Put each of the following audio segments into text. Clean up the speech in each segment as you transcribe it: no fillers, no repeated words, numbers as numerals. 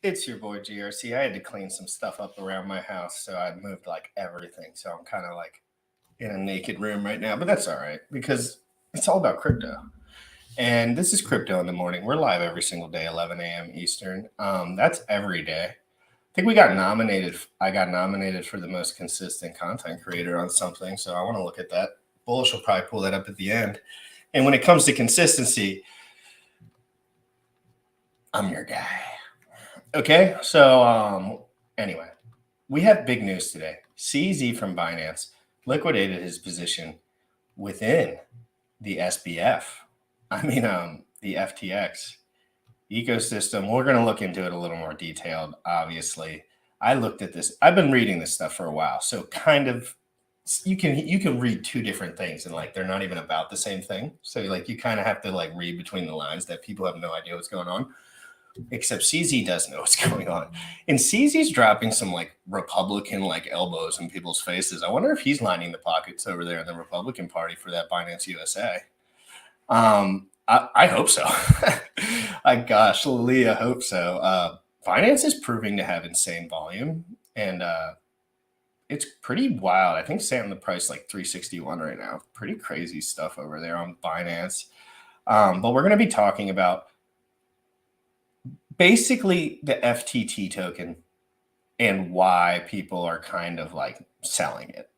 It's your boy GRC. I had to clean some stuff up around my house, so I moved like everything. So I'm kind of like in a naked room right now, but that's all right because it's all about crypto. And this is Crypto in the Morning. We're live every single day, 11 a.m. Eastern. That's every day. I think we got nominated. I got nominated for the most consistent content creator on something, so I want to look at that. Bullish will probably pull that up at the end. And when it comes to consistency, I'm your guy. Okay, so anyway, we have big news today. CZ from Binance liquidated his position within the SBF. The FTX ecosystem. We're going to look into it a little more detailed, obviously. I looked at this. I've been reading this stuff for a while, so kind of you can read two different things and like they're not even about the same thing. So like you kind of have to like read between the lines that people have no idea what's going on. Except CZ does know what's going on. And CZ's dropping some like Republican like elbows in people's faces. I wonder if he's lining the pockets over there in the Republican Party for that Binance USA. I hope so. Gosh, Leah, hope so. Binance is proving to have insane volume, and it's pretty wild. I think Sam the price like 361 right now. Pretty crazy stuff over there on Binance. But we're going to be talking about basically the FTT token and why people are kind of like selling it.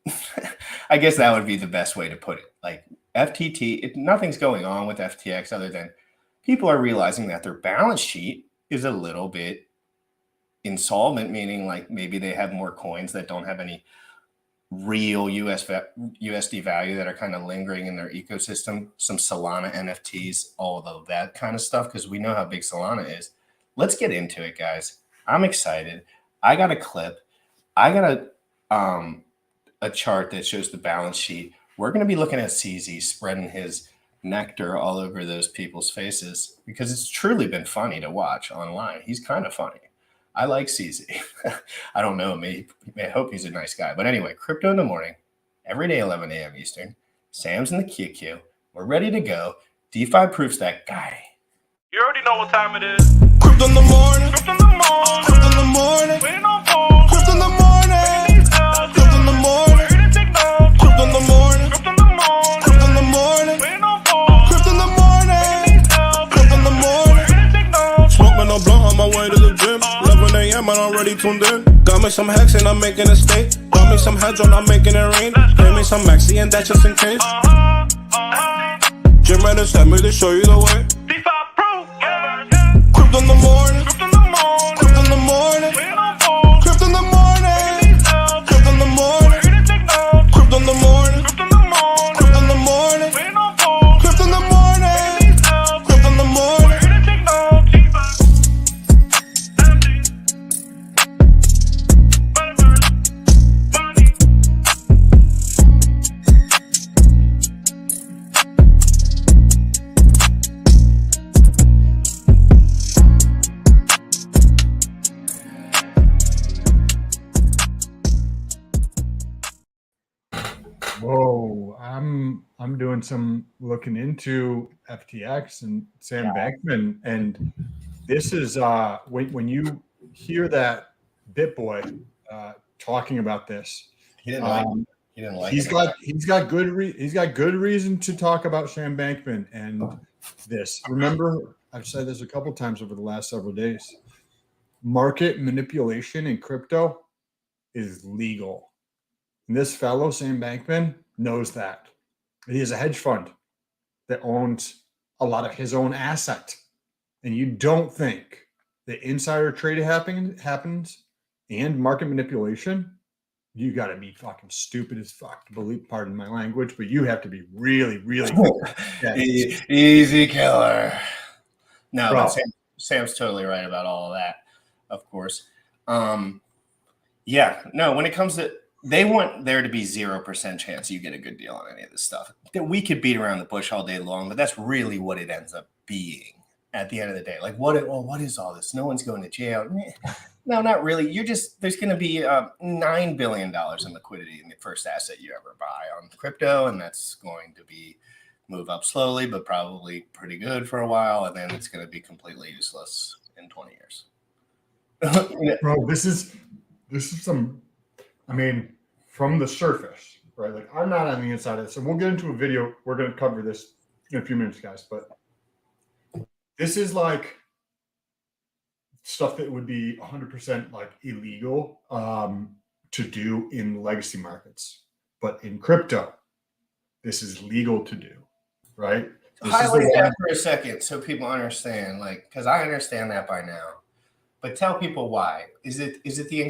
I guess that would be the best way to put it. Like FTT, nothing's going on with FTX other than people are realizing that their balance sheet is a little bit insolvent, meaning like maybe they have more coins that don't have any real USD value that are kind of lingering in their ecosystem. Some Solana NFTs, all of that kind of stuff, because we know how big Solana is. Let's get into it, guys. I'm excited. I got a clip. I got a chart that shows the balance sheet. We're going to be looking at CZ spreading his nectar all over those people's faces because it's truly been funny to watch online. He's kind of funny. I like CZ. I don't know. I hope he's a nice guy. But anyway, Crypto in the Morning, every day, 11 a.m. Eastern. Sam's in the QQ. We're ready to go. DeFi proofs that guy. You already know what time it is. Crypto in the morning. Crypto in the morning. Crypto in the morning. Waiting on phone. Crypto in the morning. Crypto in the morning. Ready to take notes. Crypto in the morning. Crypto in the morning. Crypto in the morning. Waiting on phone. Crypto in the morning. Crypto in the morning. Ready to take notes. Smoking a blunt on my way to the gym. 11 a.m. and I'm already tuned in. Got me some hacks and I'm making a stake. Got me some heads on, I'm making it rain. Pay me some maxi and that's just in case. Jim ready to send me to show you the way. DeFi proof. Crypto in the morning. Crypto in the morning. Crypto in the morning. Waiting on phone. Crypto in the morning. Crypto in the morning. Ready to take notes. Crypto in the morning. Crypto in the morning. Crypto in the morning. Waiting on phone. Crypto in the morning. Crypto in the morning. Ready to take notes. Whoa, I'm doing some looking into FTX and Sam Bankman, and this is when you hear that BitBoy talking about this, He didn't like he's got good reason to talk about Sam Bankman and this. Remember, I've said this a couple times over the last several days. Market manipulation in crypto is legal. And this fellow, Sam Bankman, knows that. He has a hedge fund that owns a lot of his own asset. And you don't think that insider trading happens and market manipulation, you got to be fucking stupid as fuck to believe, pardon my language, but you have to be really, really easy killer. No, Bro. but Sam's totally right about all of that, of course. Yeah, no, when it comes to, they want there to be 0% chance you get a good deal on any of this stuff. That we could beat around the bush all day long, but that's really what it ends up being at the end of the day. Like, what is all this? No one's going to jail. No, not really. There's going to be $9 billion in liquidity in the first asset you ever buy on crypto, and that's going to move up slowly, but probably pretty good for a while, and then it's going to be completely useless in 20 years. Bro, this is some. I mean, from the surface, right? Like I'm not on the inside of this, so we'll get into a video. We're going to cover this in a few minutes, guys. But this is like stuff that would be 100% like illegal to do in legacy markets, but in crypto, this is legal to do, right? This is Highlight the that one. for a second so people understand, like, because I understand that by now. But tell people why. Is it the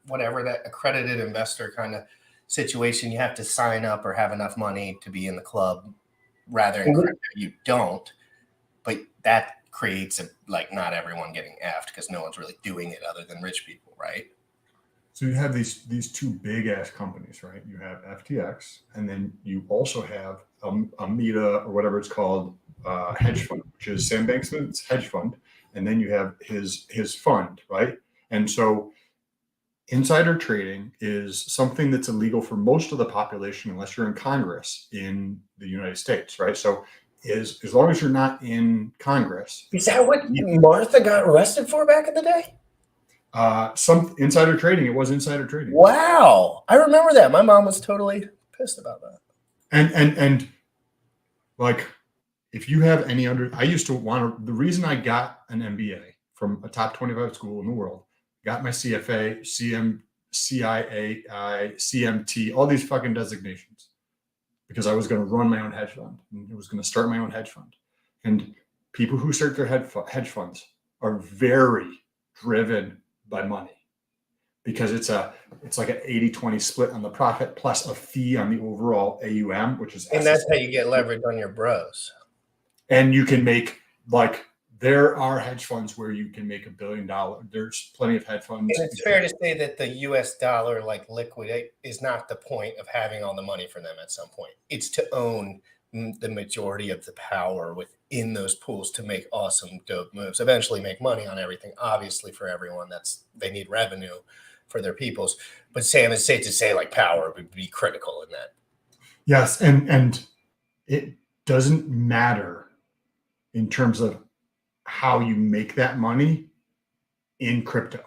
whatever that accredited investor kind of situation? You have to sign up or have enough money to be in the club. Rather in crypto, you don't. But that creates like not everyone getting effed because no one's really doing it other than rich people, right? So you have these two big ass companies, right? You have FTX, and then you also have a Meta or whatever it's called, hedge fund, which is Sam Bankman-Fried's hedge fund, and then you have his fund, right? And so insider trading is something that's illegal for most of the population unless you're in Congress in the United States, right? So as long as you're not in Congress, Is that what Martha got arrested for back in the day? some insider trading, it was insider trading. Wow, I remember that. My mom was totally pissed about that. And like, if you have any I used to the reason I got an MBA from a top 25 school in the world, got my CFA, CIA, CMT, all these fucking designations, because I was going to run my own hedge fund. And I was going to start my own hedge fund. And people who start their hedge funds are very driven by money, because it's like an 80-20 split on the profit plus a fee on the overall AUM, which is And that's how you get leverage on your bros. And you can make, like, there are hedge funds where you can make $1 billion. There's plenty of hedge funds. And it's fair to say that the US dollar, like, liquidate is not the point of having all the money for them at some point. It's to own the majority of the power within those pools to make awesome, dope moves, eventually make money on everything. Obviously, for everyone, they need revenue for their peoples. But Sam, it's safe to say, like, power would be critical in that. Yes, and it doesn't matter in terms of how you make that money in crypto,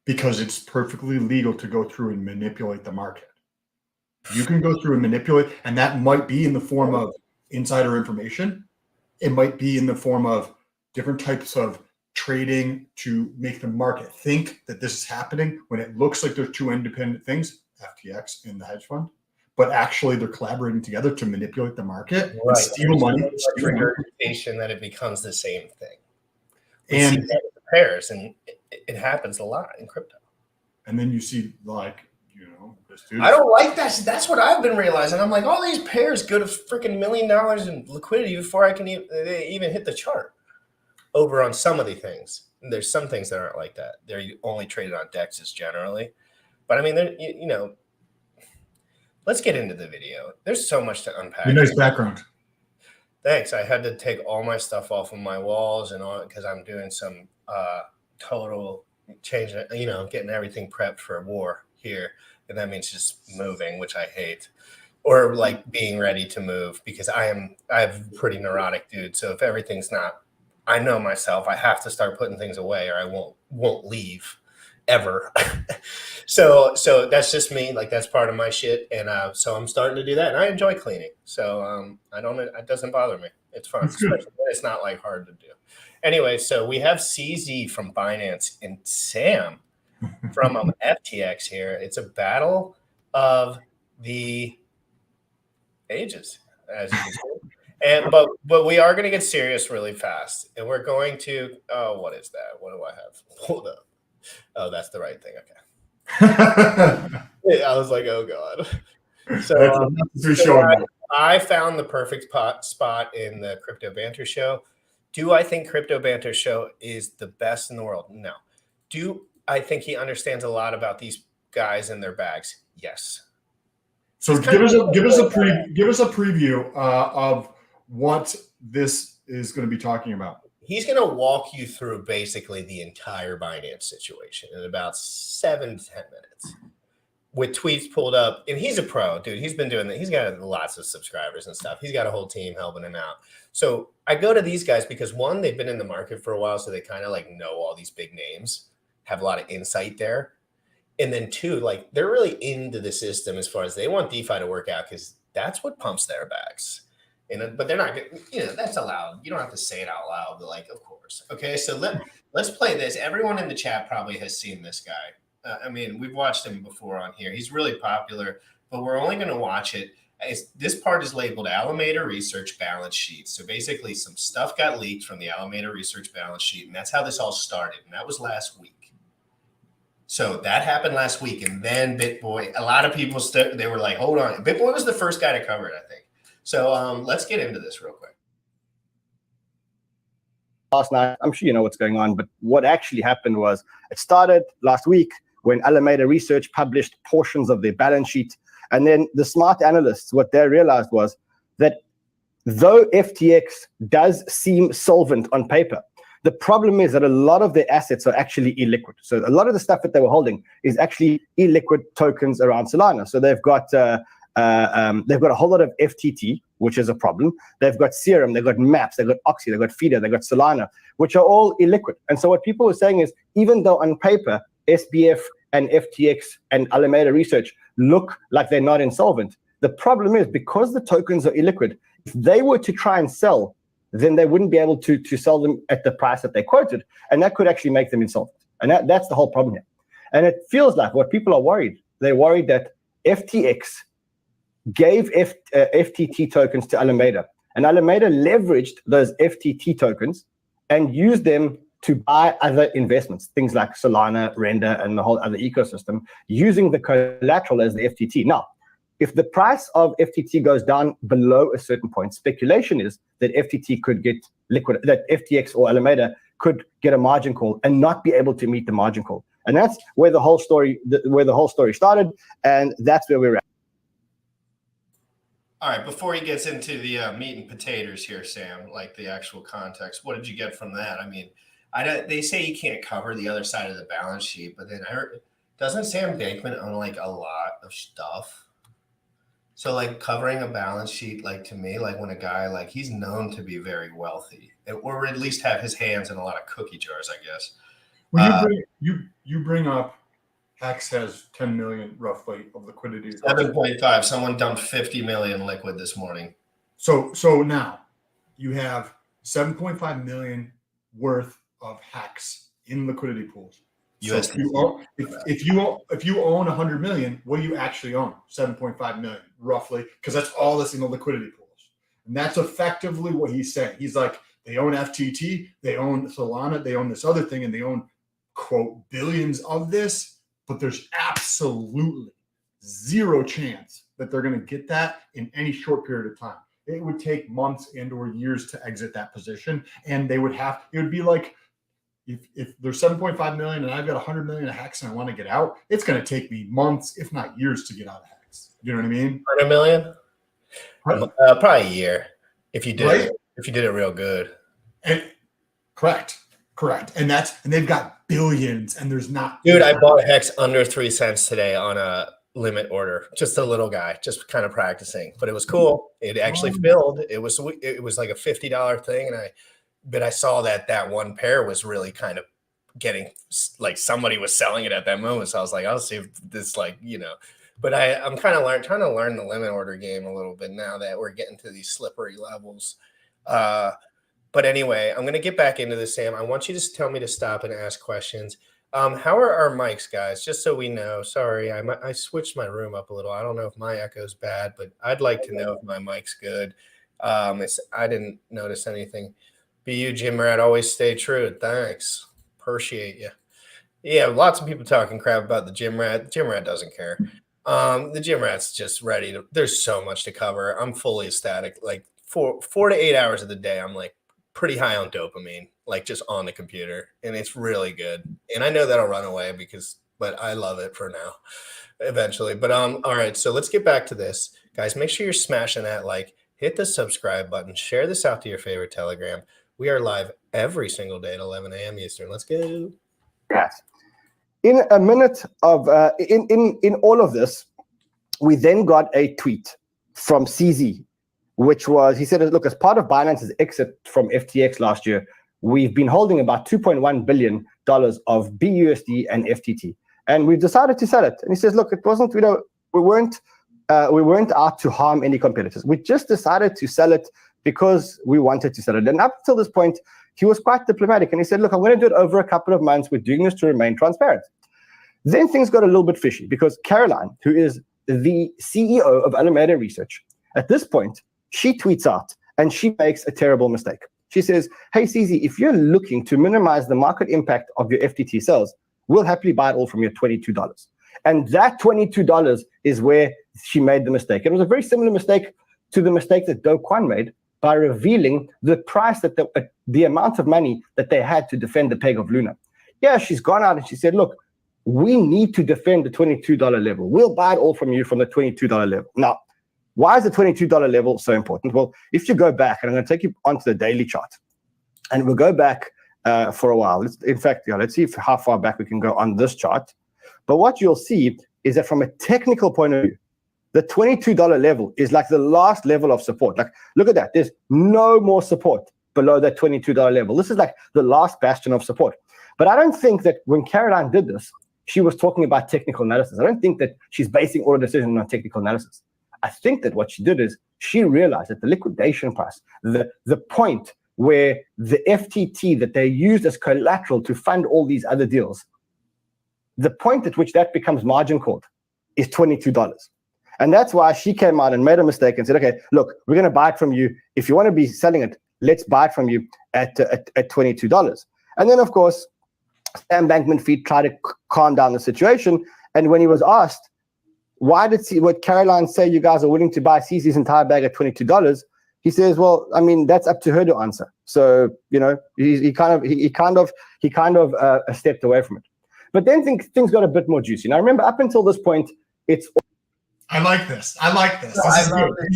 because it's perfectly legal to go through and manipulate the market. You can go through and manipulate, and that might be in the form of insider information. It might be in the form of different types of trading to make the market think that this is happening when it looks like there's two independent things, FTX and the hedge fund, but actually they're collaborating together to manipulate the market and steal money. That it becomes the same thing. And see that with the pairs, and it happens a lot in crypto. And then you see, like, this dude. I don't like that. That's what I've been realizing. I'm like, all these pairs go to freaking $1 million in liquidity before I can even hit the chart. Over on some of the things, and there's some things that aren't like that. They're only traded on dexes generally, but I mean, let's get into the video. There's so much to unpack. Nice background. Thanks. I had to take all my stuff off of my walls and all, because I'm doing some total change, getting everything prepped for war here. And that means just moving, which I hate, or like being ready to move, because I'm a pretty neurotic dude. So if everything's not, I know myself, I have to start putting things away or I won't leave ever. So that's just me. Like, that's part of my shit. And so I'm starting to do that, and I enjoy cleaning. So it doesn't bother me. It's fun. It's not like hard to do. Anyway, so we have CZ from Binance and Sam from FTX here. It's a battle of the ages, as you can see. But we are going to get serious really fast, and we're going to. Oh, what is that? What do I have? Hold up. Oh, that's the right thing. Okay. I was like, oh god. So, I found the perfect spot in the Crypto Banter Show. Do I think Crypto Banter Show is the best in the world? No. Do I think he understands a lot about these guys and their bags? Yes. So give us a preview of what this is going to be talking about. He's going to walk you through basically the entire Binance situation in about 7 to 10 minutes. with tweets pulled up, and he's a pro, dude. He's been doing that. He's got lots of subscribers and stuff. He's got a whole team helping him out. So I go to these guys because one, they've been in the market for a while, so they kind of like know all these big names, have a lot of insight there. And then two, like they're really into the system as far as they want DeFi to work out because that's what pumps their backs. And but they're not, that's allowed. You don't have to say it out loud, but like, of course. Okay, so let's play this. Everyone in the chat probably has seen this guy. I mean, we've watched him before on here. He's really popular, but we're only going to watch it. This part is labeled Alameda Research balance sheet. So basically, some stuff got leaked from the Alameda Research balance sheet, and that's how this all started. And that was last week. So that happened last week, and then BitBoy. A lot of people they were like, "Hold on." BitBoy was the first guy to cover it, I think. So let's get into this real quick. Last night, I'm sure you know what's going on, but what actually happened was it started last week when Alameda Research published portions of their balance sheet. And then the smart analysts, what they realized was that though FTX does seem solvent on paper, the problem is that a lot of their assets are actually illiquid. So a lot of the stuff that they were holding is actually illiquid tokens around Solana. So they've got a whole lot of FTT, which is a problem. They've got Serum, they've got Maps, they've got Oxy, they've got Feeder, they've got Solana, which are all illiquid. And so what people are saying is, even though on paper, SBF and FTX and Alameda Research look like they're not insolvent, the problem is because the tokens are illiquid, if they were to try and sell, then they wouldn't be able to sell them at the price that they quoted. And that could actually make them insolvent. And that's the whole problem here. And it feels like what people are worried, they're worried that FTX gave FTT tokens to Alameda, and Alameda leveraged those FTT tokens and used them to buy other investments, things like Solana, Render, and the whole other ecosystem, using the collateral as the FTT. Now, if the price of FTT goes down below a certain point, speculation is that FTT could get liquid, that FTX or Alameda could get a margin call and not be able to meet the margin call. And that's where the whole story, started, and that's where we're at. All right, before he gets into the meat and potatoes here, Sam, like the actual context, what did you get from that? I mean, they say you can't cover the other side of the balance sheet, but then I heard, doesn't Sam Bankman own like a lot of stuff? So like covering a balance sheet, like to me, like when a guy, like he's known to be very wealthy, or at least have his hands in a lot of cookie jars, I guess. Well, you bring up X has 10 million roughly of liquidity. 7.5. Someone dumped 50 million liquid this morning. So now you have 7.5 million worth of hacks in liquidity pools. So if you own 100 million, what do you actually own? 7.5 million roughly, because that's all that's in the liquidity pools. And that's effectively what he's saying. He's like, they own FTT, they own Solana, they own this other thing, and they own, quote, billions of this. But there's absolutely zero chance that they're going to get that in any short period of time. It would take months and or years to exit that position. And it would be like, if there's 7.5 million and I've got 100 million of hacks and I want to get out, it's going to take me months, if not years, to get out of hacks. You know what I mean? 100 million? Right. Probably a year if you did Right? if you did it real good. And correct. And they've got billions, and there's not. Dude, I bought a hex under 3 cents today on a limit order. Just a little guy, just kind of practicing, but it was cool. It actually filled. It was like a $50 thing, but I saw that one pair was really kind of getting, like somebody was selling it at that moment. So I was like, I'll see if this, like, but I'm kind of trying to learn the limit order game a little bit now that we're getting to these slippery levels. But anyway, I'm going to get back into this, Sam. I want you to tell me to stop and ask questions. How are our mics, guys? Just so we know. Sorry, I switched my room up a little. I don't know if my echo's bad, but I'd like to know if my mic's good. I didn't notice anything. Be you, Jim Rat. Always stay true. Thanks. Appreciate you. Yeah, lots of people talking crap about the Jim Rat. Jim Rat doesn't care. The Jim Rat's just ready to. There's so much to cover. I'm fully ecstatic. Like 4 to 8 hours of the day, I'm like pretty high on dopamine, like just on the computer, and it's really good. And I know that'll run away but I love it for now, eventually. But all right, so let's get back to this, guys. Make sure you're smashing that like, hit the subscribe button, share this out to your favorite Telegram. We are live every single day at 11 a.m. Eastern. Let's go. Yes. in a minute of in all of this, we then got a tweet from CZ, which was, he said, look, as part of Binance's exit from FTX last year, we've been holding about $2.1 billion of BUSD and FTT, and we've decided to sell it. And he says, look, it wasn't, we weren't out to harm any competitors. We just decided to sell it because we wanted to sell it. And up till this point, he was quite diplomatic, and he said, look, I'm going to do it over a couple of months. We're doing this to remain transparent. Then things got a little bit fishy because Caroline, who is the CEO of Alameda Research, at this point, she tweets out and she makes a terrible mistake. She says, hey, CZ, if you're looking to minimize the market impact of your FTT sales, we'll happily buy it all from you at $22. And that $22 is where she made the mistake. It was a very similar mistake to the mistake that Do Kwon made by revealing the price, that the amount of money that they had to defend the peg of Luna. Yeah, she's gone out and she said, look, we need to defend the $22 level. We'll buy it all from you from the $22 level. Now, why is the $22 level so important? Well, if you go back, and I'm going to take you onto the daily chart, and we'll go back for a while. Let's see how far back we can go on this chart. But what you'll see is that from a technical point of view, the $22 level is like the last level of support. Like, look at that. There's no more support below that $22 level. This is like the last bastion of support. But I don't think that when Caroline did this, she was talking about technical analysis. I don't think that she's basing all her decisions on technical analysis. I think that what she did is she realized that the liquidation price, the point where the FTT that they used as collateral to fund all these other deals, the point at which that becomes margin called is $22. And that's why she came out and made a mistake and said, okay, look, we're going to buy it from you. If you want to be selling it, let's buy it from you at $22. And then, of course, Sam Bankman-Fried tried to calm down the situation. And when he was asked, why did what Caroline say you guys are willing to buy CZ's entire bag at $22? He says, well, I mean, that's up to her to answer. So, he kind of stepped away from it. But then things got a bit more juicy. Now, remember, up until this point, it's... I like this. I love this.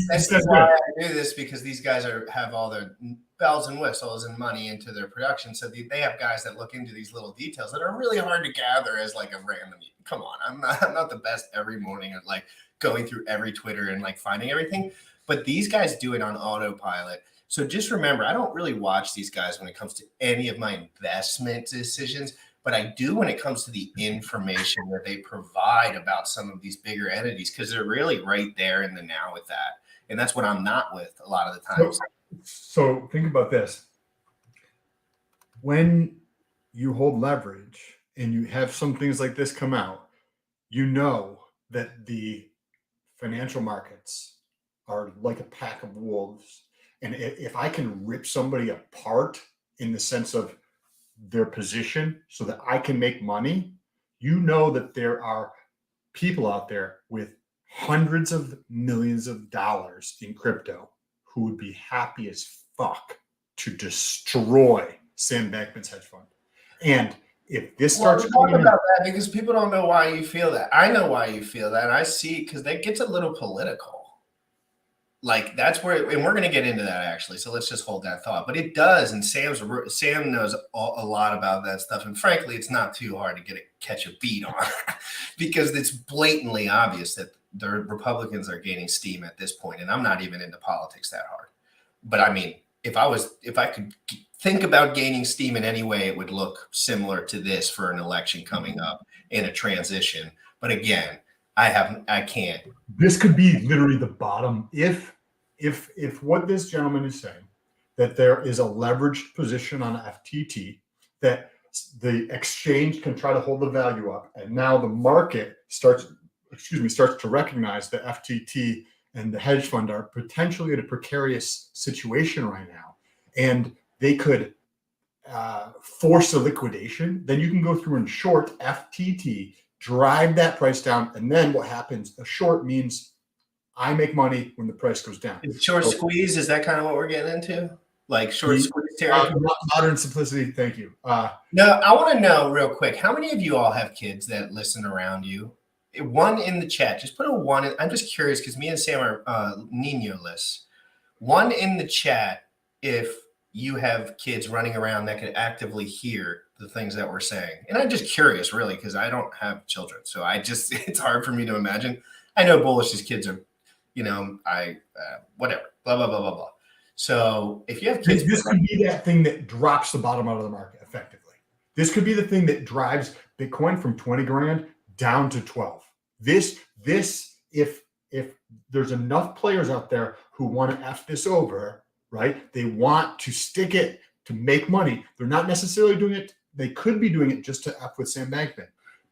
This is why I do this, because these guys have all their bells and whistles and money into their production. So they have guys that look into these little details that are really hard to gather as like a random. Come on, I'm not the best every morning at like going through every Twitter and like finding everything. But these guys do it on autopilot. So just remember, I don't really watch these guys when it comes to any of my investment decisions. But I do when it comes to the information that they provide about some of these bigger entities, because they're really right there in the now with that. And that's what I'm not with a lot of the times. So think about this. When you hold leverage and you have some things like this come out, you know that the financial markets are like a pack of wolves. And if I can rip somebody apart in the sense of their position so that I can make money, you know that there are people out there with hundreds of millions of dollars in crypto who would be happy as fuck to destroy Sam Bankman's hedge fund. And if this starts talk about that, because people don't know why you feel that. I know why you feel that. And I see, because that gets a little political. Like that's where, and we're going to get into that actually. So let's just hold that thought. But it does, and Sam knows a lot about that stuff. And frankly, it's not too hard to catch a beat on, because it's blatantly obvious that the Republicans are gaining steam at this point. And I'm not even into politics that hard. But I mean, if I could think about gaining steam in any way, it would look similar to this for an election coming up in a transition. But again, I can't. This could be literally the bottom. If what this gentleman is saying, that there is a leveraged position on FTT, that the exchange can try to hold the value up, and now the market starts to recognize that FTT and the hedge fund are potentially in a precarious situation right now, and they could force a liquidation, then you can go through and short FTT, drive that price down, and then what happens? A short means I make money when the price goes down. Short squeeze, is that kind of what we're getting into? Like short squeeze territory? Modern simplicity, thank you. No, I want to know real quick, how many of you all have kids that listen around you? One in the chat, just put a one in. I'm just curious, because me and Sam are Nino-less. One in the chat if you have kids running around that could actively hear the things that we're saying. And I'm just curious, really, because I don't have children. So it's hard for me to imagine. I know bullish as kids are, whatever, blah, blah, blah, blah, blah. So if you have kids. This could be that thing that drops the bottom out of the market effectively. This could be the thing that drives Bitcoin from 20 grand down to 12. This, if there's enough players out there who want to F this over, right? They want to stick it to make money. They're not necessarily doing it. They could be doing it just to F with Sam Bankman,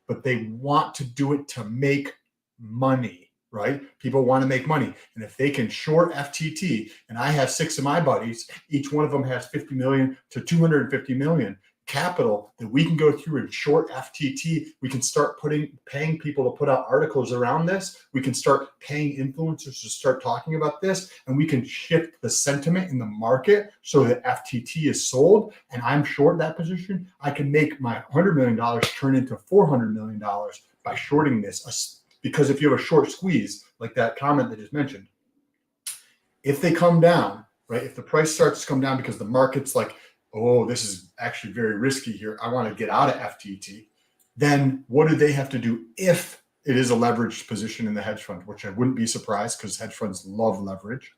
but they want to do it to make money, right? People want to make money. And if they can short FTT, and I have 6 of my buddies, each one of them has 50 million to 250 million capital that we can go through and short FTT. We can start paying people to put out articles around this. We can start paying influencers to start talking about this, and we can shift the sentiment in the market so that FTT is sold. And I'm short that position. I can make my $100 million turn into $400 million by shorting this. Because if you have a short squeeze, like that comment that just mentioned, if they come down, right? If the price starts to come down because the market's like, oh, this is actually very risky here, I want to get out of FTT, then what do they have to do if it is a leveraged position in the hedge fund, which I wouldn't be surprised because hedge funds love leverage?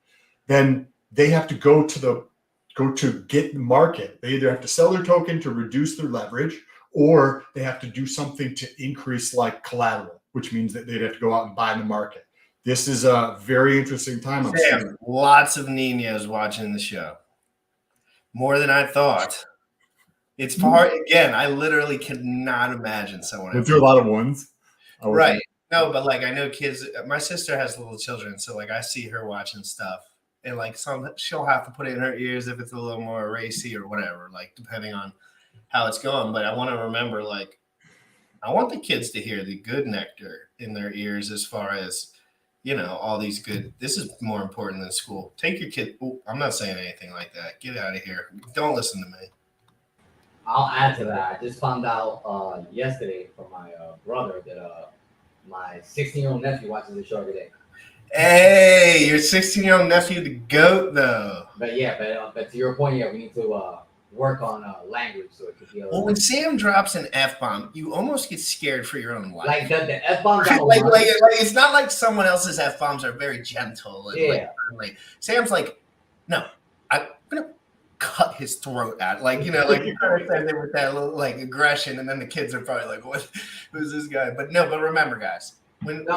Then they have to go to get the market. They either have to sell their token to reduce their leverage, or they have to do something to increase like collateral, which means that they'd have to go out and buy in the market. This is a very interesting time. Sam, lots of Ninos watching the show. More than I thought. It's far again. I literally cannot imagine someone. We'll do a lot of ones, right? No, but like I know kids. My sister has little children, so like I see her watching stuff, and like she'll have to put it in her ears if it's a little more racy or whatever, like depending on how it's going. But I want to remember, like, I want the kids to hear the good nectar in their ears as far as, all these good. This is more important than school. Take your kid. Ooh, I'm not saying anything like that. Get out of here. Don't listen to me. I'll add to that. I just found out yesterday from my brother that my 16-year-old nephew watches the show every day. Hey, your 16-year-old nephew, the GOAT, though. But to your point, we need to work on language so it could be. Well, when Sam drops an F-bomb, you almost get scared for your own life. Like the F-bombs. like it's not like someone else's F-bombs are very gentle. And like Sam's like, no, I'm gonna cut his throat out. Like you kind of said there with that little like aggression, and then the kids are probably like, what? Who's this guy? But remember, guys. We just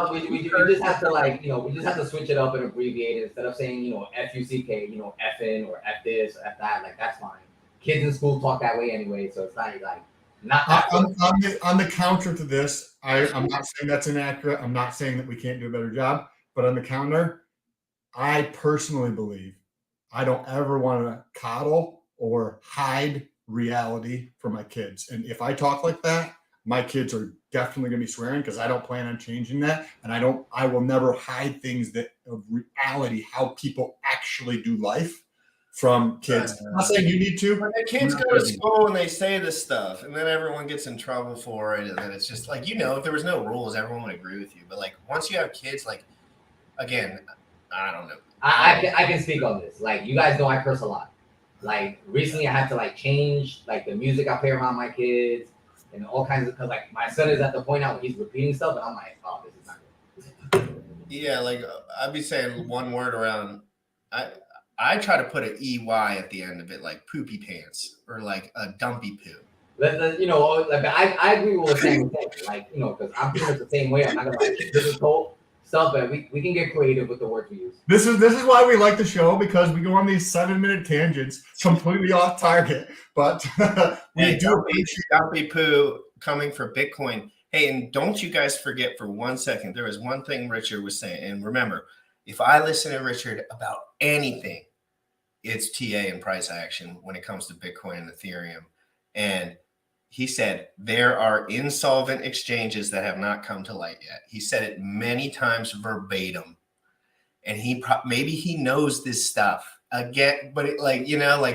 have to we just have to switch it up and abbreviate it instead of saying F-U-C-K, F-in or F this or F that. Like that's fine. Kids in school talk that way anyway, so it's not like not. On the counter to this, I'm not saying that's inaccurate. I'm not saying that we can't do a better job, but on the counter, I personally believe I don't ever want to coddle or hide reality for my kids. And if I talk like that, my kids are definitely going to be swearing because I don't plan on changing that. And I will never hide things that of reality, how people actually do life. From kids. I'm not saying you need to. When the kids go to school and they say this stuff, and then everyone gets in trouble for it, and then it's just like, if there was no rules, everyone would agree with you. But like once you have kids, like again, I don't know. I can speak on this. Like you guys know I curse a lot. Like recently I had to like change like the music I play around my kids and all kinds of, because like my son is at the point now where he's repeating stuff and I'm like, oh, this is not good. Yeah, like I'd be saying one word around. I try to put an EY at the end of it, like poopy pants or like a dumpy poo. I agree with what Sam was saying. Like, because I'm pretty much the same way. I'm not gonna like difficult stuff, but we can get creative with the words we use. This is why we like the show, because we go on these 7-minute tangents, completely off target. But we do appreciate dumpy poo coming for Bitcoin. Hey, and don't you guys forget for 1 second, there was one thing Richard was saying, and remember. If I listen to Richard about anything, it's TA and price action when it comes to Bitcoin and Ethereum. And he said there are insolvent exchanges that have not come to light yet. He said it many times verbatim. And maybe he knows this stuff again, but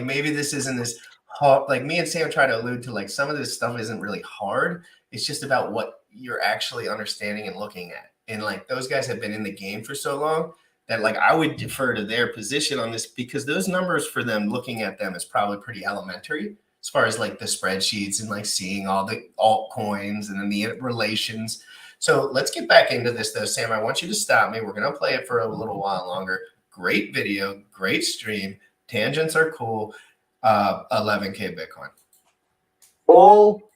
maybe this isn't this hard. Like me and Sam try to allude to, like some of this stuff isn't really hard. It's just about what you're actually understanding and looking at. And like those guys have been in the game for so long that like I would defer to their position on this, because those numbers for them, looking at them is probably pretty elementary. as far as like the spreadsheets and like seeing all the altcoins and then the relations. So let's get back into this though, Sam. I want you to stop me. We're going to play it for a little while longer. Great video, great stream. Tangents are cool. 11K Bitcoin. All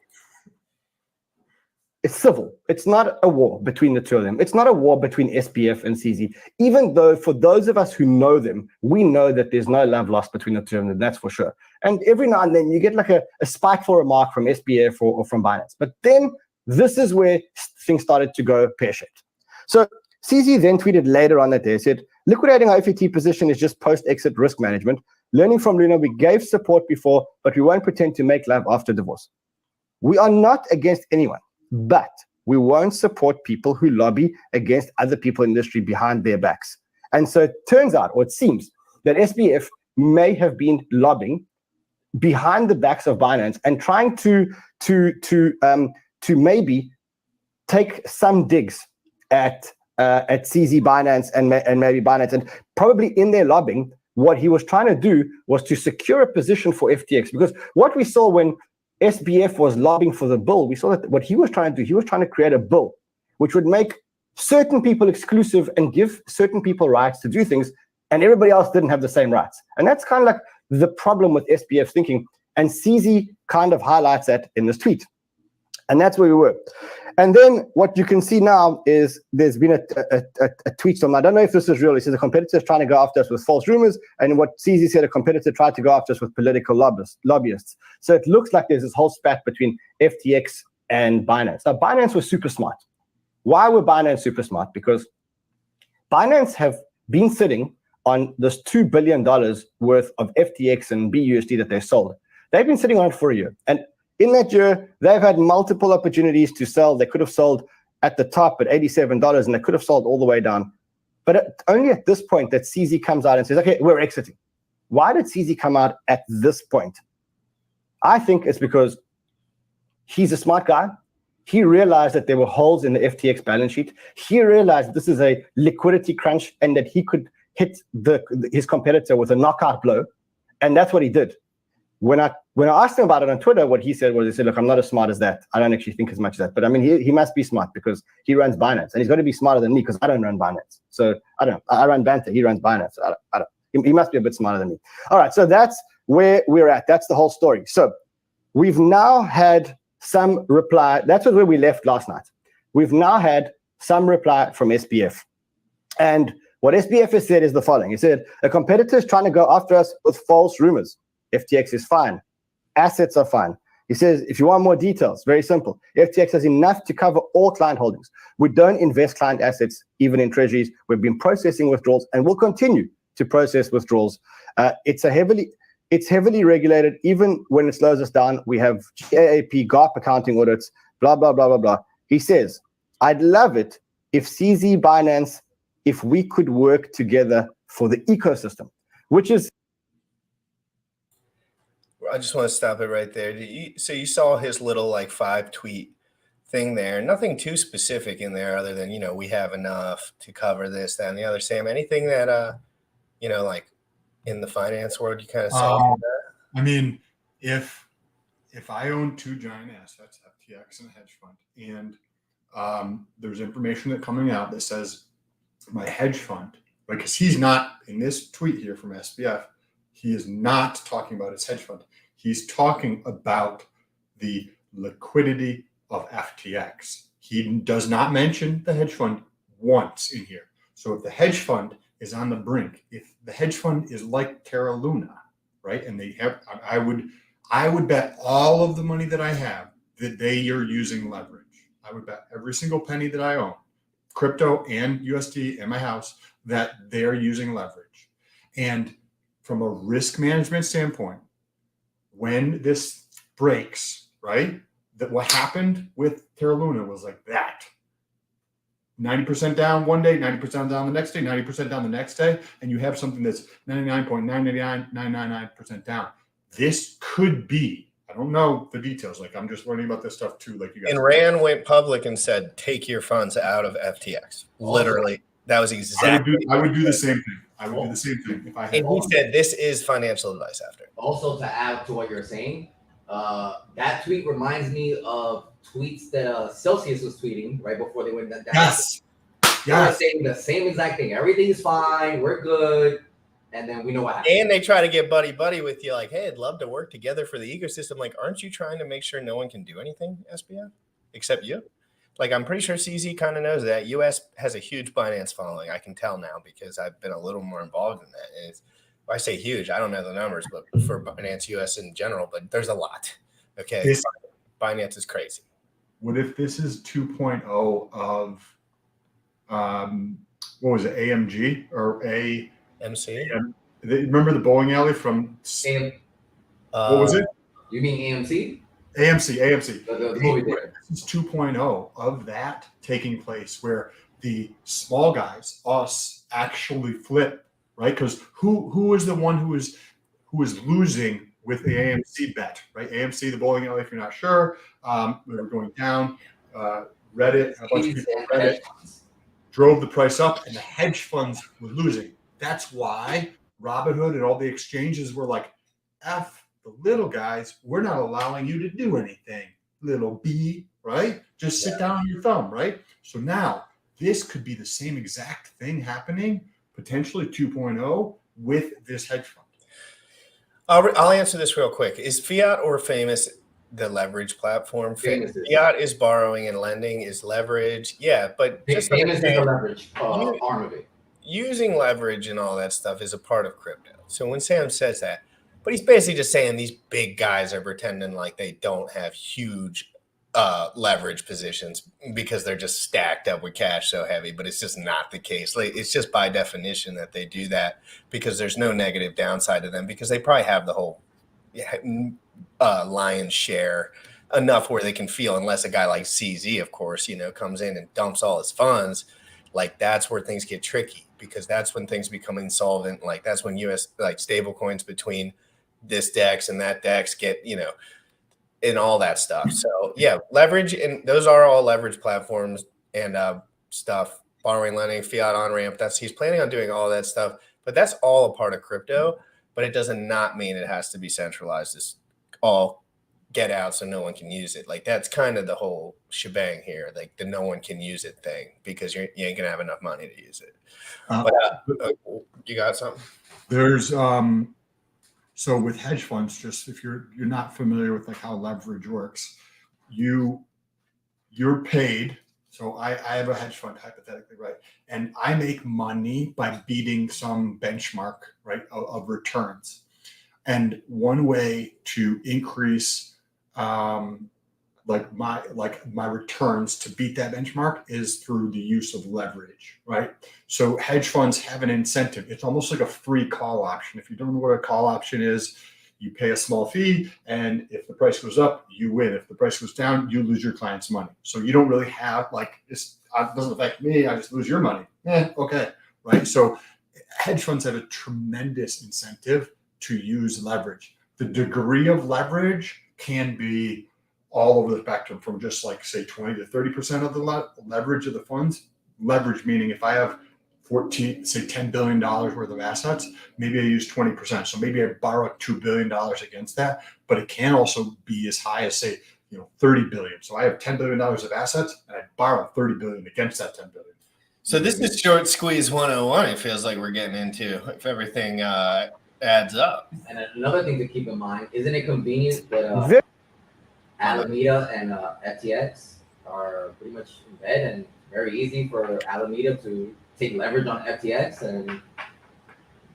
it's civil. It's not a war between the two of them. It's not a war between SBF and CZ. Even though for those of us who know them, we know that there's no love lost between the two of them, that's for sure. And every now and then you get like a spiteful remark from SBF or from Binance. But then this is where things started to go pear-shaped. So CZ then tweeted later on that day, said, liquidating our FET position is just post-exit risk management. Learning from Luna, we gave support before, but we won't pretend to make love after divorce. We are not against anyone, but we won't support people who lobby against other people in the industry behind their backs. And so it turns out, or it seems, that SBF may have been lobbying behind the backs of Binance and trying to maybe take some digs at CZ Binance and maybe Binance, and probably in their lobbying, what he was trying to do was to secure a position for FTX. Because what we saw when SBF was lobbying for the bill, we saw that what he was trying to do, he was trying to create a bill which would make certain people exclusive and give certain people rights to do things, and everybody else didn't have the same rights. And that's kind of like the problem with SBF thinking, and CZ kind of highlights that in this tweet. And that's where we were. And then what you can see now is there's been a tweet from, I don't know if this is real. He says a competitor is trying to go after us with false rumors. And what CZ said, a competitor tried to go after us with political lobbyists. So it looks like there's this whole spat between FTX and Binance. Now, Binance was super smart. Why were Binance super smart? Because Binance have been sitting on this $2 billion worth of FTX and BUSD that they sold. They've been sitting on it for a year. And in that year, they've had multiple opportunities to sell. They could have sold at the top at $87, and they could have sold all the way down. But only at this point that CZ comes out and says, okay, we're exiting. Why did CZ come out at this point? I think it's because he's a smart guy. He realized that there were holes in the FTX balance sheet. He realized that this is a liquidity crunch and that he could hit his competitor with a knockout blow. And that's what he did. When I asked him about it on Twitter, what he said was, he said, look, I'm not as smart as that. I don't actually think as much as that. But I mean, he must be smart because he runs Binance. And he's got to be smarter than me because I don't run Binance. So I don't know. I run Banter. He runs Binance. I don't. He must be a bit smarter than me. All right. So that's where we're at. That's the whole story. So we've now had some reply. That's where we left last night. We've now had some reply from SBF. And what SBF has said is the following. He said, a competitor is trying to go after us with false rumors. FTX is fine. Assets are fine. He says, if you want more details, very simple. FTX has enough to cover all client holdings. We don't invest client assets, even in treasuries. We've been processing withdrawals and will continue to process withdrawals. It's heavily regulated. Even when it slows us down, we have GAAP, GAAP accounting audits, blah, blah, blah, blah, blah. He says, I'd love it if CZ Binance, if we could work together for the ecosystem, which is, I just want to stop it right there. So you saw his little like 5-tweet thing there. Nothing too specific in there other than, we have enough to cover this, that, and the other. Sam, anything that, like in the finance world, you kind of saw that? I mean, if I own two giant assets, FTX and a hedge fund, and there's information that coming out that says my hedge fund, because he's not in this tweet here from SBF, he is not talking about his hedge fund. He's talking about the liquidity of FTX. He does not mention the hedge fund once in here. So if the hedge fund is on the brink, if the hedge fund is like Terra Luna, right? And they have, I would bet all of the money that I have that they are using leverage. I would bet every single penny that I own, crypto and USD in my house, that they're using leverage. And from a risk management standpoint, when this breaks, right, that what happened with Terra Luna was like that. 90% down one day, 90% down the next day, 90% down the next day, and you have something that's 99.99999% down. This could be, I don't know the details, like I'm just learning about this stuff too, like you guys. And Rand went public and said, take your funds out of FTX. Literally, that was exactly. I would do the same thing. I would do the same thing if I had. And he said, this is financial advice after. Also, to add to what you're saying, That tweet reminds me of tweets that Celsius was tweeting right before they went down. Yes. They were saying the same exact thing. Everything is fine. We're good. And then we know what happened. And they try to get buddy with you, like, hey, I'd love to work together for the ecosystem. Like, aren't you trying to make sure no one can do anything, SBF, except you? Like, I'm pretty sure CZ kind of knows that. US has a huge Binance following. I can tell now because I've been a little more involved in that. And I say huge. I don't know the numbers, but for Binance US in general, but there's a lot. Okay. Binance is crazy. What if this is 2.0 of, what was it, AMG or MC? Remember the bowling alley from, what was it? You mean AMC? AMC. The movie theater. This is 2.0 of that taking place where the small guys, us, actually flip, right? Because who is the one who is losing with the AMC bet, right? AMC, the bowling alley, if you're not sure, we were going down. Reddit, a bunch of people on Reddit drove the price up, and the hedge funds were losing. That's why Robinhood and all the exchanges were like, F the little guys, we're not allowing you to do anything, little B, right? Just sit down on your thumb, right? So now this could be the same exact thing happening, potentially 2.0 with this hedge fund. I'll answer this real quick. Is Fiat or Famous the leverage platform? Fiat is borrowing and lending, is leverage. Yeah, but just Famous is the leverage arm of it. Using leverage and all that stuff is a part of crypto. So when Sam says that, but he's basically just saying these big guys are pretending like they don't have huge leverage positions because they're just stacked up with cash so heavy, but it's just not the case. Like, it's just by definition that they do that because there's no negative downside to them because they probably have the whole lion's share enough where they can feel, unless a guy like CZ, of course, comes in and dumps all his funds. Like, that's where things get tricky because that's when things become insolvent. Like, that's when US stable coins between this DEX and that DEX get, and all that stuff. So yeah, leverage, and those are all leverage platforms and stuff, borrowing, lending, fiat on ramp. He's planning on doing all that stuff, but that's all a part of crypto, but it does not mean it has to be centralized. It's all get out so no one can use it. Like, that's kind of the whole shebang here, like the no one can use it thing, because you ain't gonna have enough money to use it. But you got something? There's so with hedge funds, just if you're not familiar with like how leverage works, you're paid. So I have a hedge fund, hypothetically, right? And I make money by beating some benchmark, right, of returns. And one way to increase my returns to beat that benchmark is through the use of leverage, right? So hedge funds have an incentive. It's almost like a free call option. If you don't know what a call option is, you pay a small fee, and if the price goes up, you win. If the price goes down, you lose your client's money. So you don't really have it doesn't affect me. I just lose your money. Okay, right? So hedge funds have a tremendous incentive to use leverage. The degree of leverage can be all over the spectrum, from just like say 20 to 30% of the leverage of the funds. Leverage meaning if I have $10 billion worth of assets, maybe I use 20%. So maybe I borrow $2 billion against that, but it can also be as high as say, 30 billion. So I have $10 billion of assets and I borrow 30 billion against that 10 billion. So this is short squeeze 101. It feels like we're getting into, if everything adds up. And another thing to keep in mind, isn't it convenient that Alameda and FTX are pretty much in bed, and very easy for Alameda to take leverage on FTX and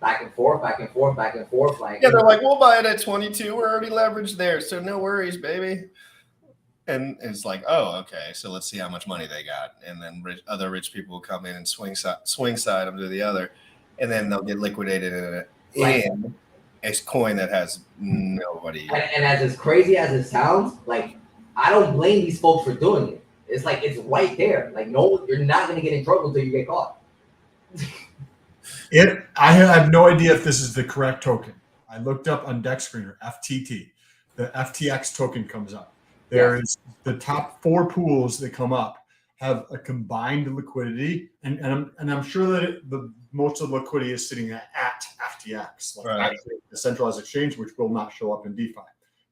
back and forth. Like, yeah, they're like, we'll buy it at 22. We're already leveraged there, so no worries, baby. And it's like, oh, okay, so let's see how much money they got, and then other rich people will come in and swing side them to the other, and then they'll get liquidated in a coin that has nobody. And as crazy as it sounds, like, I don't blame these folks for doing it. It's like, it's right there. Like, no, you're not going to get in trouble until you get caught. I have no idea if this is the correct token. I looked up on Dex Screener, FTT. The FTX token comes up. There is the top 4 pools that come up have a combined liquidity, and I'm sure that most of the liquidity is sitting at FTX, like actually the centralized exchange, which will not show up in DeFi.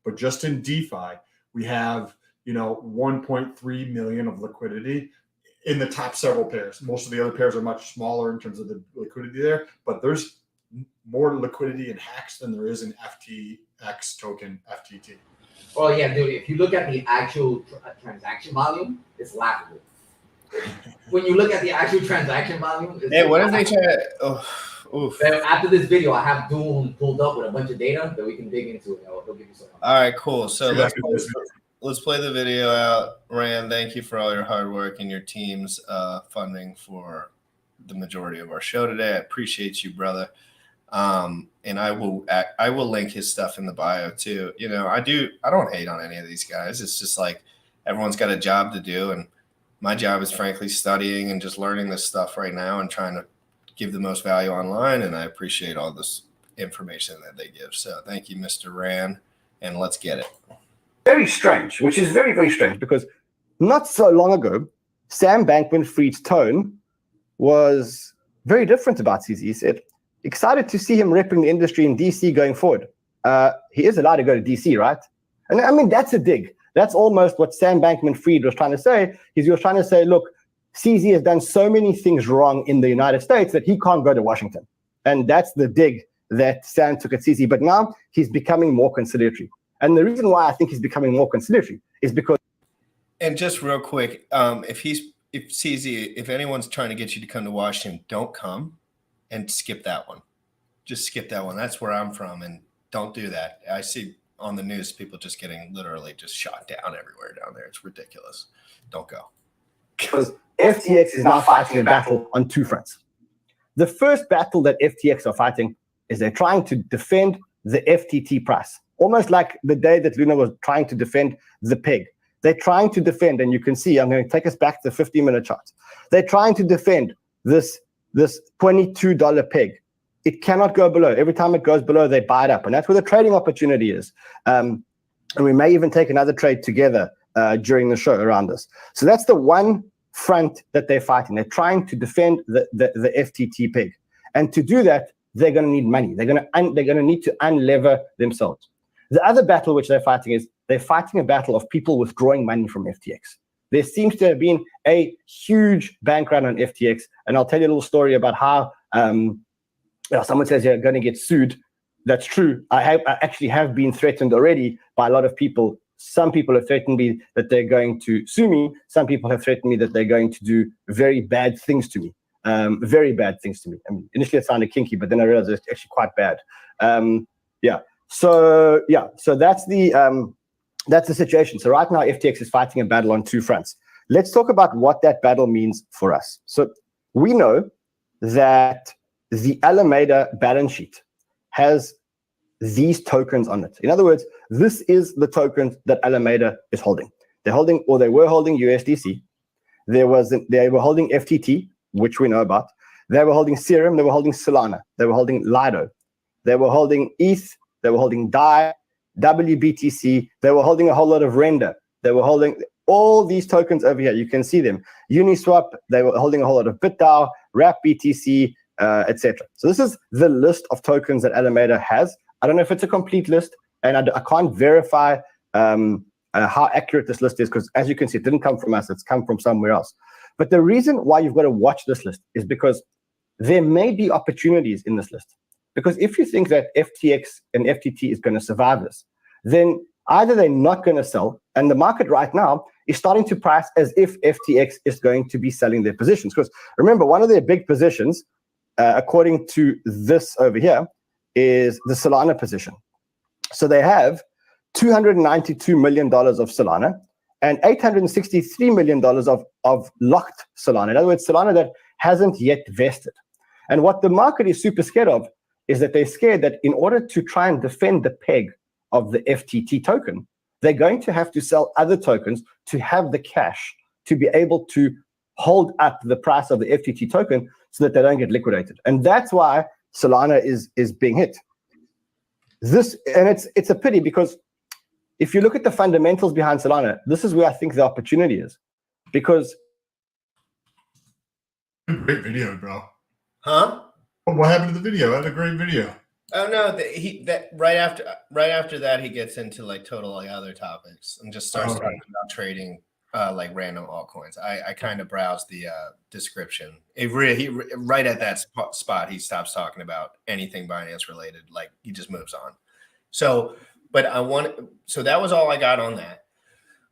but just in DeFi, we have 1.3 million of liquidity in the top several pairs. Most of the other pairs are much smaller in terms of the liquidity there, but there's more liquidity in HAX than there is in FTX token FTT. Oh yeah, dude. If you look at the actual transaction volume, it's laughable. When you look at the actual transaction volume, Hey, what if they try to? Oof. After this video, I have Doom pulled up with a bunch of data that we can dig into. He'll give you some. All right, cool. So let's play the video out. Rand, thank you for all your hard work and your team's funding for the majority of our show today. I appreciate you, brother. And I will link his stuff in the bio too. I don't hate on any of these guys. It's just like everyone's got a job to do, and my job is frankly studying and just learning this stuff right now and trying to give the most value online. And I appreciate all this information that they give. So thank you, Mr. Rand, and let's get it. Very strange, which is very, very strange, because not so long ago, Sam Bankman-Fried's tone was very different about CZ. He said, excited to see him repping the industry in DC going forward. He is allowed to go to DC, right? And I mean, that's a dig. That's almost what Sam Bankman-Fried was trying to say. He was trying to say, look, CZ has done so many things wrong in the United States that he can't go to Washington. And that's the dig that Sam took at CZ. But now he's becoming more conciliatory. And the reason why I think he's becoming more conciliatory is because... And just real quick, if CZ, if anyone's trying to get you to come to Washington, don't come and skip that one. Just skip that one. That's where I'm from. And don't do that. I see on the news people just getting literally just shot down everywhere down there. It's ridiculous. Don't go. Because FTX is now fighting a battle on two fronts. The first battle that FTX are fighting is they're trying to defend the FTT price, almost like the day that Luna was trying to defend the peg. They're trying to defend, and you can see, I'm going to take us back to the 50-minute chart. They're trying to defend this $22 peg. It cannot go below. Every time it goes below, they buy it up. And that's where the trading opportunity is. And we may even take another trade together during the show around this. So that's the one front that they're fighting. They're trying to defend the FTT peg. And to do that, they're going to need money. They're going to need to unlever themselves. The other battle which they're fighting is they're fighting a battle of people withdrawing money from FTX. There seems to have been a huge bank run on FTX. And I'll tell you a little story about how someone says you're going to get sued. That's true. I actually have been threatened already by a lot of people. Some people have threatened me that they're going to sue me. Some people have threatened me that they're going to do very bad things to me. Very bad things to me. I mean, initially it sounded kinky, but then I realized it's actually quite bad. So that's the situation. So right now, FTX is fighting a battle on two fronts. Let's talk about what that battle means for us. So we know that the Alameda balance sheet has these tokens on it. In other words, this is the tokens that Alameda is holding. They were holding USDC. They were holding FTT, which we know about. They were holding Serum. They were holding Solana. They were holding Lido. They were holding ETH. They were holding DAI, WBTC. They were holding a whole lot of Render. They were holding all these tokens over here. You can see them. Uniswap. They were holding a whole lot of BitDAO, Wrap BTC, etc. So this is the list of tokens that Alameda has. I don't know if it's a complete list, and I can't verify how accurate this list is, because as you can see, it didn't come from us. It's come from somewhere else. But the reason why you've got to watch this list is because there may be opportunities in this list. Because if you think that FTX and FTT is going to survive this, then either they're not going to sell, and the market right now is starting to price as if FTX is going to be selling their positions. Because remember, one of their big positions, according to this over here, is the Solana position. So they have $292 million of Solana and $863 million of locked Solana. In other words, Solana that hasn't yet vested. And what the market is super scared of is that they're scared that in order to try and defend the peg of the FTT token, they're going to have to sell other tokens to have the cash to be able to hold up the price of the FTT token so that they don't get liquidated. And that's why Solana is being hit. It's a pity, because if you look at the fundamentals behind Solana, this is where I think the opportunity is. Because great video, bro. Huh? What happened to the video? I had a great video. Oh no, that right after that he gets into like totally other topics and just starts talking about trading like random altcoins. I kind of browsed the description. Right at that spot he stops talking about anything Binance related. Like he just moves on. So, but so that was all I got on that.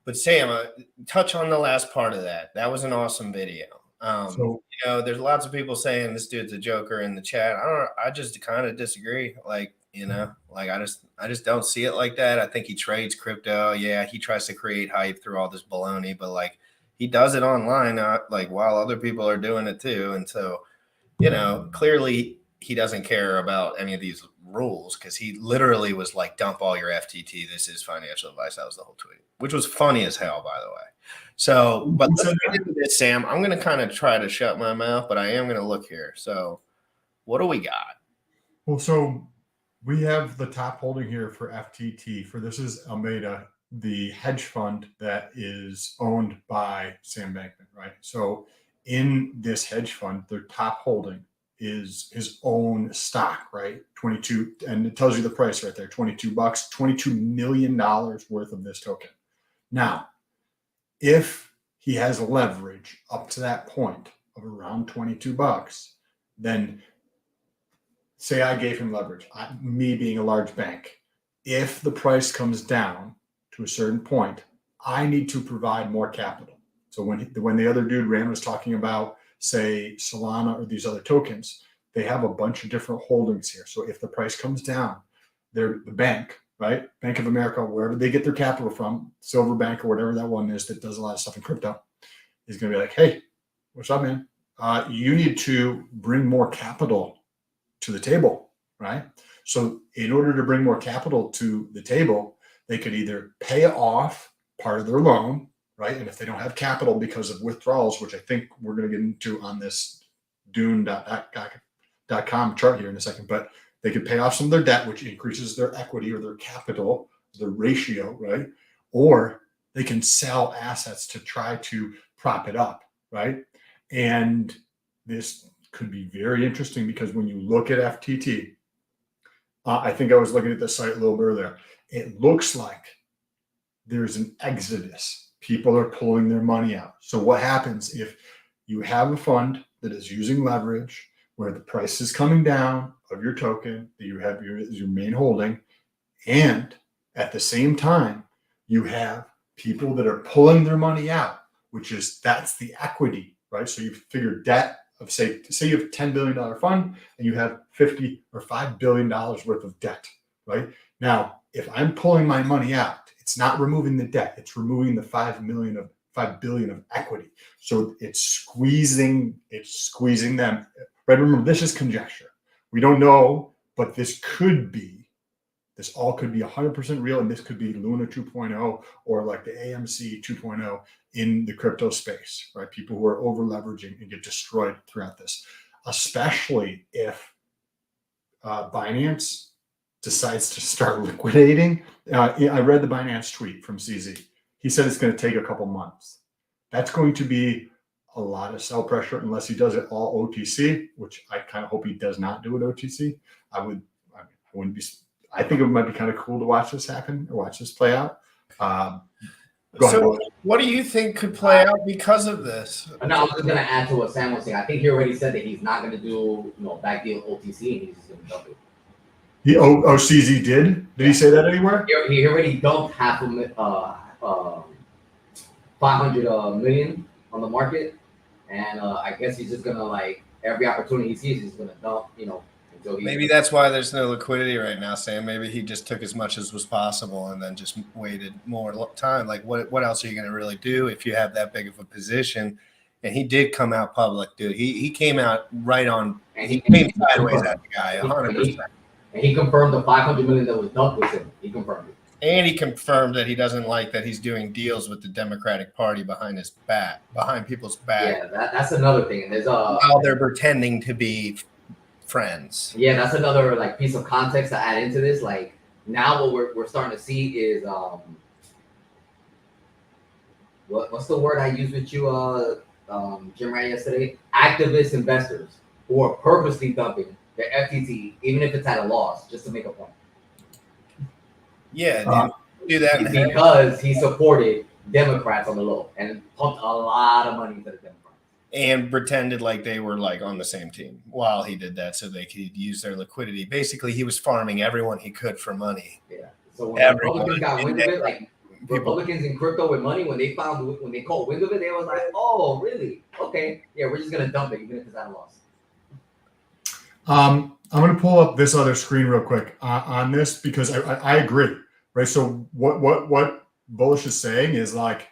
But Sam, touch on the last part of that. That was an awesome video. There's lots of people saying this dude's a joker in the chat. I just kind of disagree. Like, I just don't see it like that. I think he trades crypto. Yeah, he tries to create hype through all this baloney, but like he does it online, like while other people are doing it too. And so, clearly he doesn't care about any of these rules because he literally was like, dump all your FTT. This is financial advice. That was the whole tweet, which was funny as hell, by the way. So, but let's get into this, Sam. I'm going to kind of try to shut my mouth, but I am going to look here. So what do we got? Well, so we have the top holding here for FTT. This is Alameda, the hedge fund that is owned by Sam Bankman, right? So in this hedge fund, their top holding is his own stock, right? 22, and it tells you the price right there, $22, $22 million worth of this token. Now, if he has leverage up to that point of around $22, then say I gave him leverage, me being a large bank, if the price comes down to a certain point, I need to provide more capital. So when the other dude Rand was talking about, say Solana or these other tokens, they have a bunch of different holdings here. So if the price comes down, the bank, right? Bank of America, wherever they get their capital from, Silver Bank or whatever that one is that does a lot of stuff in crypto, is going to be like, hey, what's up, man? You need to bring more capital to the table, right? So in order to bring more capital to the table, they could either pay off part of their loan, right? And if they don't have capital because of withdrawals, which I think we're going to get into on this Dune.com chart here in a second, but they could pay off some of their debt, which increases their equity or their capital, their ratio, right? Or they can sell assets to try to prop it up, right? And this could be very interesting because when you look at FTT, I think I was looking at the site a little bit earlier. It looks like there's an exodus. People are pulling their money out. So what happens if you have a fund that is using leverage where the price is coming down of your token that you have your main holding, and at the same time, you have people that are pulling their money out, that's the equity, right? So you figure debt of say you have a $10 billion fund and you have $50 or $5 billion worth of debt, right? Now, if I'm pulling my money out, it's not removing the debt, it's removing the $5 billion of equity. So it's squeezing them. Right? Remember, this is conjecture. We don't know, but this all could be 100% real, and this could be Luna 2.0 or like the AMC 2.0 in the crypto space, right? People who are over leveraging and get destroyed throughout this, especially if Binance decides to start liquidating. I read the Binance tweet from CZ. He said it's going to take a couple months. That's going to be a lot of sell pressure unless he does it all OTC, which I kind of hope he does not do it OTC. I think it might be kind of cool to watch this happen or watch this play out. So what do you think could play out because of this? No, I was just going to add to what Sam was saying. I think he already said that he's not going to do back deal OTC, and he's just going to dump it. CZ did? Did he say that anywhere? He already dumped $500 million on the market, and I guess he's just gonna every opportunity he sees, he's gonna dump. Until maybe that's why there's no liquidity right now, Sam. Maybe he just took as much as was possible and then just waited more time. Like what else are you gonna really do if you have that big of a position? And he did come out public, dude. He came out right on. And he came sideways at the guy, 100%. And he confirmed the $500 million that was dumped with him. He confirmed it. And he confirmed that he doesn't like that he's doing deals with the Democratic Party behind people's back. Yeah, that's another thing. And there's while they're pretending to be friends. Yeah, that's another piece of context to add into this. Now what we're starting to see is what's the word I used with you, Jim, right yesterday? Activist investors who are purposely dumping the FTT, even if it's at a loss, just to make a point. Yeah, dude, do that in the Because he supported Democrats on the low and pumped a lot of money to the Democrats. and pretended like they were like on the same team while he did that so they could use their liquidity. Basically, he was farming everyone he could for money. Yeah. So when Republicans got wind of it, like Republicans in crypto with money, when they caught wind of it, they was like, "Oh, really? Okay, yeah, we're just gonna dump it, even if it's at a loss." I'm going to pull up this other screen real quick on this because I agree, right? So what Bullish is saying is like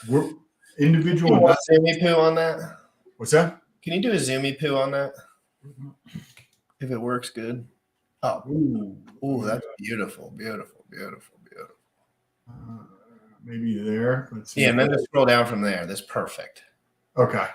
we're individual Can you investors. zoomy poo on that? What's that? Can you do a zoomy poo on that? If it works good. Oh, ooh, that's beautiful, beautiful, beautiful, beautiful. Maybe there. Let's see. Yeah, and then just scroll down from there. That's perfect. Okay.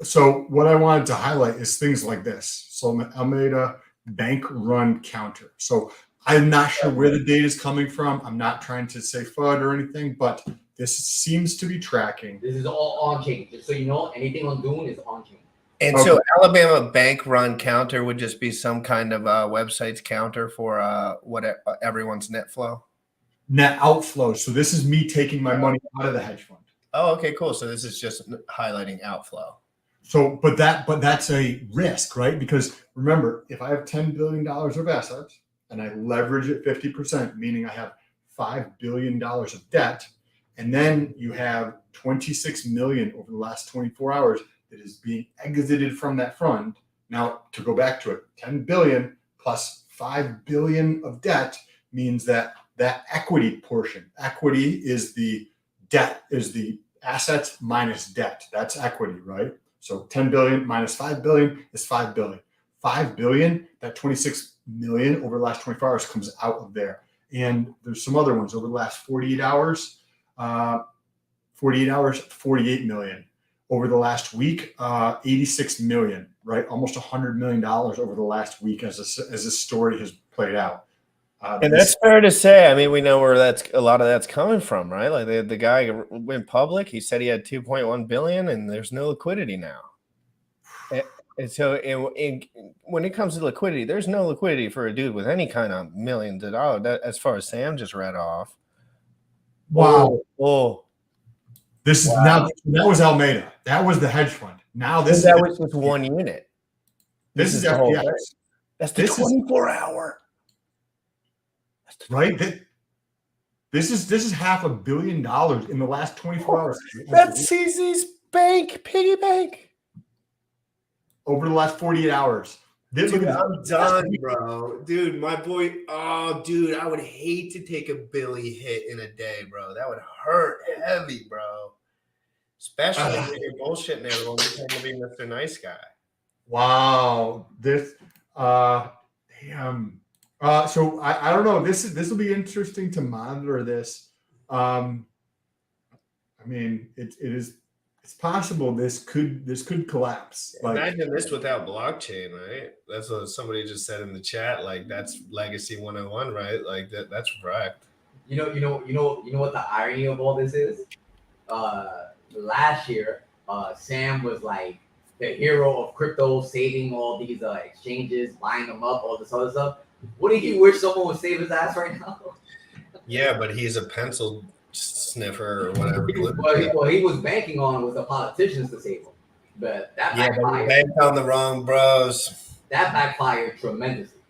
So what I wanted to highlight is things like this. So Almeida bank run counter. So I'm not sure where the data is coming from. I'm not trying to say FUD or anything, but this seems to be tracking. This is all on chain, just so you know. Anything on Dune is on chain. And so Alabama bank run counter would just be some kind of website's counter for what everyone's net flow. Net outflow. So this is me taking my money out of the hedge fund. Oh, okay, cool. So this is just highlighting outflow. So, but that's a risk, right? Because remember, if I have $10 billion of assets and I leverage it 50%, meaning I have $5 billion of debt, and then you have 26 million over the last 24 hours that is being exited from that fund. Now, to go back to it, 10 billion plus 5 billion of debt means that equity portion, equity is the debt, is the assets minus debt. That's equity, right? So 10 billion minus 5 billion is 5 billion. 5 billion, that 26 million over the last 24 hours comes out of there. And there's some other ones over the last 48 hours, 48 million. Over the last week, 86 million, right? Almost $100 million over the last week as this story has played out. And that's fair to say. I mean, we know where a lot of that's coming from, right? Like the guy went public. He said he had 2.1 billion, and there's no liquidity now. And so, when it comes to liquidity, there's no liquidity for a dude with any kind of millions of dollars. That, as far as Sam just read off. Wow. Oh. This is now that was Almeida. That was the hedge fund. Now this was just one unit. This is FTX. That's the 24-hour. Right? This is $500 million in the last 24 hours. That's CZ's bank, piggy bank. Over the last 48 hours. Dude, I'm done, bro. Dude, my boy. Oh, dude, I would hate to take a Billy hit in a day, bro. That would hurt heavy, bro. Especially when you're bullshitting everyone pretending to be Mr. Nice Guy. Wow. This, damn. So I don't know. This will be interesting to monitor this. I mean, it's possible this could collapse. Imagine this without blockchain, right? That's what somebody just said in the chat. Like that's legacy 101, right? Like that's wrecked. You know what the irony of all this is? Last year, Sam was like the hero of crypto, saving all these exchanges, buying them up, all this other stuff. Wouldn't he wish someone would save his ass right now? Yeah, but he's a pencil sniffer or whatever. Well, he was banking on with the politicians to save him, but that backfired. Banked on the wrong bros. That backfired tremendously.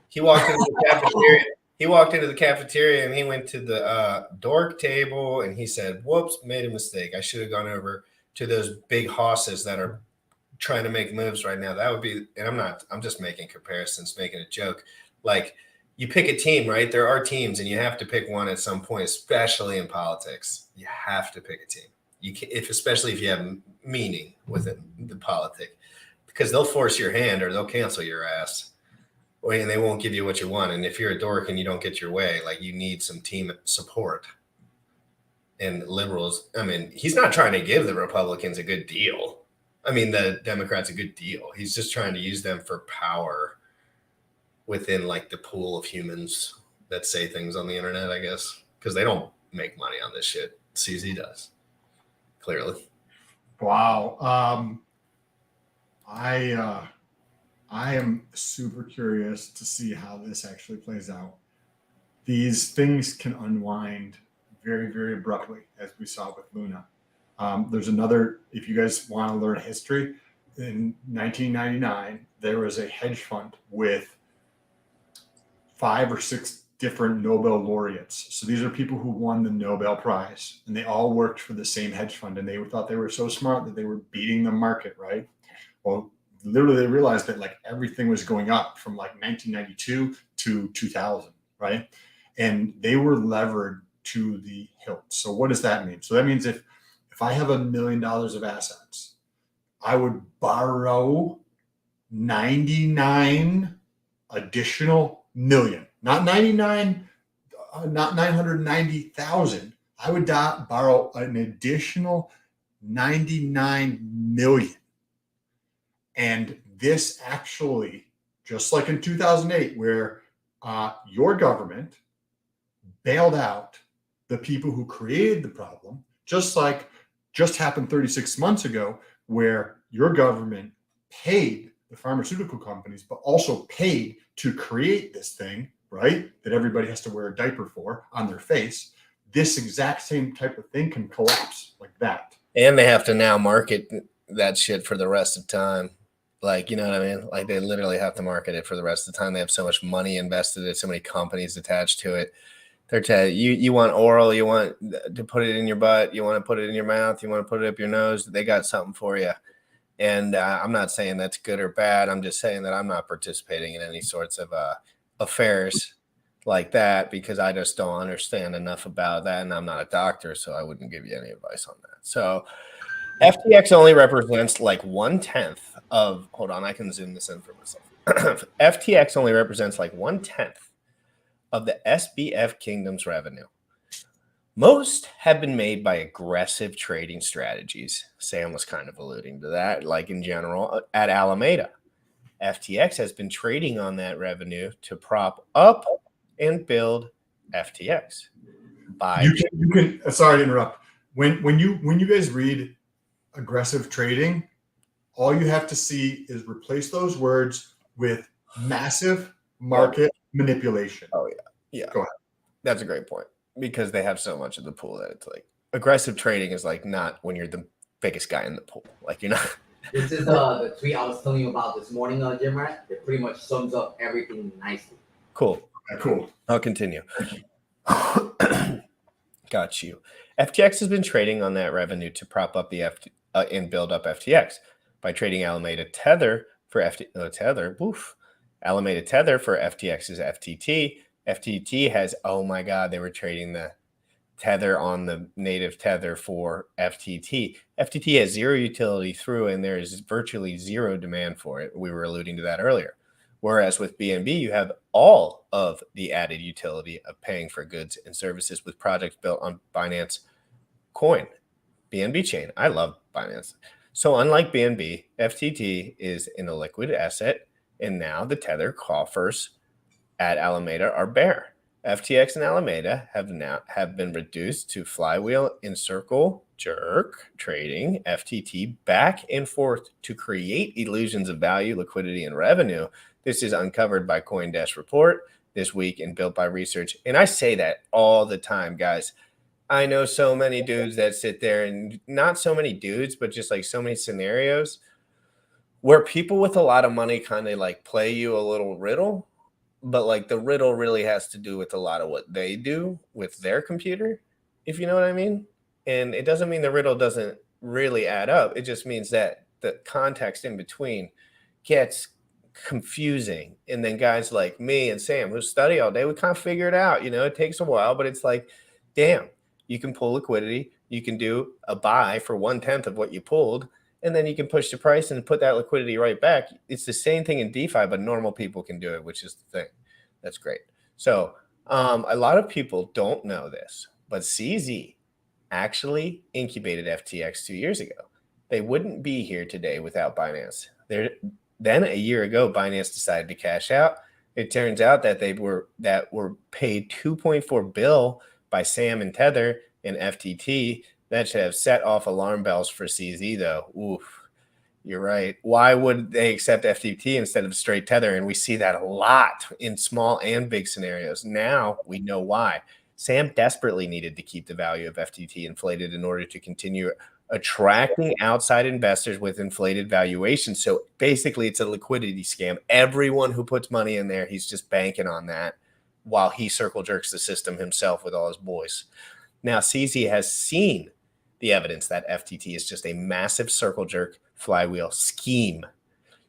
He walked into the cafeteria. He walked into the cafeteria and he went to the dork table and he said, "Whoops, made a mistake. I should have gone over to those big hosses that are trying to make moves right now." That would be, and I'm just making comparisons, making a joke. Like you pick a team, right? There are teams and you have to pick one at some point, especially in politics. You have to pick a team. Especially if you have meaning within the politic, because they'll force your hand or they'll cancel your ass. And they won't give you what you want. And if you're a dork and you don't get your way, like you need some team support. And liberals, I mean, he's not trying to give the Republicans a good deal. I mean, the Democrats a good deal. He's just trying to use them for power within like the pool of humans that say things on the internet, I guess, because they don't make money on this shit. CZ does, clearly. Wow. I am super curious to see how this actually plays out. These things can unwind very, very abruptly, as we saw with Luna. There's another, if you guys want to learn history, in 1999, there was a hedge fund with 5 or 6 different Nobel laureates. So these are people who won the Nobel Prize, and they all worked for the same hedge fund, and they thought they were so smart that they were beating the market, right? Well, literally they realized that like everything was going up from like 1992 to 2000, right? And they were levered to the hilt. So what does that mean? So that means if I have $1 million of assets, I would borrow 99 additional million, not 99, not 990,000. I would borrow an additional 99 million. And this actually, just like in 2008, where your government bailed out the people who created the problem, just happened 36 months ago, where your government paid the pharmaceutical companies, but also paid to create this thing, right? That everybody has to wear a diaper for on their face. This exact same type of thing can collapse like that. And they have to now market that shit for the rest of time. Like, you know what I mean? Like they literally have to market it for the rest of the time. They have so much money invested in it, so many companies attached to it. They're telling you want oral, you want to put it in your butt, you want to put it in your mouth, you want to put it up your nose. They got something for you. And I'm not saying that's good or bad. I'm just saying that I'm not participating in any sorts of affairs like that because I just don't understand enough about that. And I'm not a doctor, so I wouldn't give you any advice on that. So FTX only represents like 1/10 of, hold on, I can zoom this in for myself. FTX only represents like 1/10 of the SBF Kingdom's revenue. Most have been made by aggressive trading strategies. Sam was kind of alluding to that, like in general, at Alameda. FTX has been trading on that revenue to prop up and build FTX. You can sorry to interrupt. When you guys read aggressive trading, all you have to see is replace those words with massive market manipulation. Oh yeah. Yeah. Go ahead. That's a great point because they have so much of the pool that it's like aggressive trading is like not when you're the biggest guy in the pool. Like you're not. This is the tweet I was telling you about this morning, Jim Rat. It pretty much sums up everything nicely. Cool. Cool. I'll continue. Got you. FTX has been trading on that revenue to prop up the and build up FTX by trading Alameda Tether for Alameda Tether for FTX's FTT. FTT has, oh my God, they were trading the Tether on the native Tether for FTT. FTT has zero utility through, and there is virtually zero demand for it. We were alluding to that earlier. Whereas with BNB, you have all of the added utility of paying for goods and services with projects built on Binance Coin, BNB chain. I love Binance. So unlike BNB, FTT is an illiquid asset, and now the Tether coffers at Alameda are bare. FTX and Alameda have been reduced to flywheel and circle jerk trading FTT back and forth to create illusions of value, liquidity, and revenue. This is uncovered by CoinDesk report this week and built by research. And I say that all the time, guys. I know so many dudes that sit there, and not so many dudes, but just like so many scenarios where people with a lot of money kind of like play you a little riddle, but like the riddle really has to do with a lot of what they do with their computer, if you know what I mean. And it doesn't mean the riddle doesn't really add up. It just means that the context in between gets confusing. And then guys like me and Sam who study all day, we kind of figure it out. You know, it takes a while, but it's like, damn, you can pull liquidity. You can do a buy for 1/10 of what you pulled, and then you can push the price and put that liquidity right back. It's the same thing in DeFi, but normal people can do it, which is the thing. That's great. So a lot of people don't know this, but CZ actually incubated FTX 2 years ago. They wouldn't be here today without Binance. Then a year ago, Binance decided to cash out. It turns out that were paid $2.4 billion by Sam and Tether and FTT. That should have set off alarm bells for CZ, though. Oof. You're right. Why would they accept FTT instead of straight tether? And we see that a lot in small and big scenarios. Now we know why. Sam desperately needed to keep the value of FTT inflated in order to continue attracting outside investors with inflated valuations. So basically, it's a liquidity scam. Everyone who puts money in there, he's just banking on that while he circle jerks the system himself with all his boys. Now, CZ has seen the evidence that FTT is just a massive circle jerk flywheel scheme.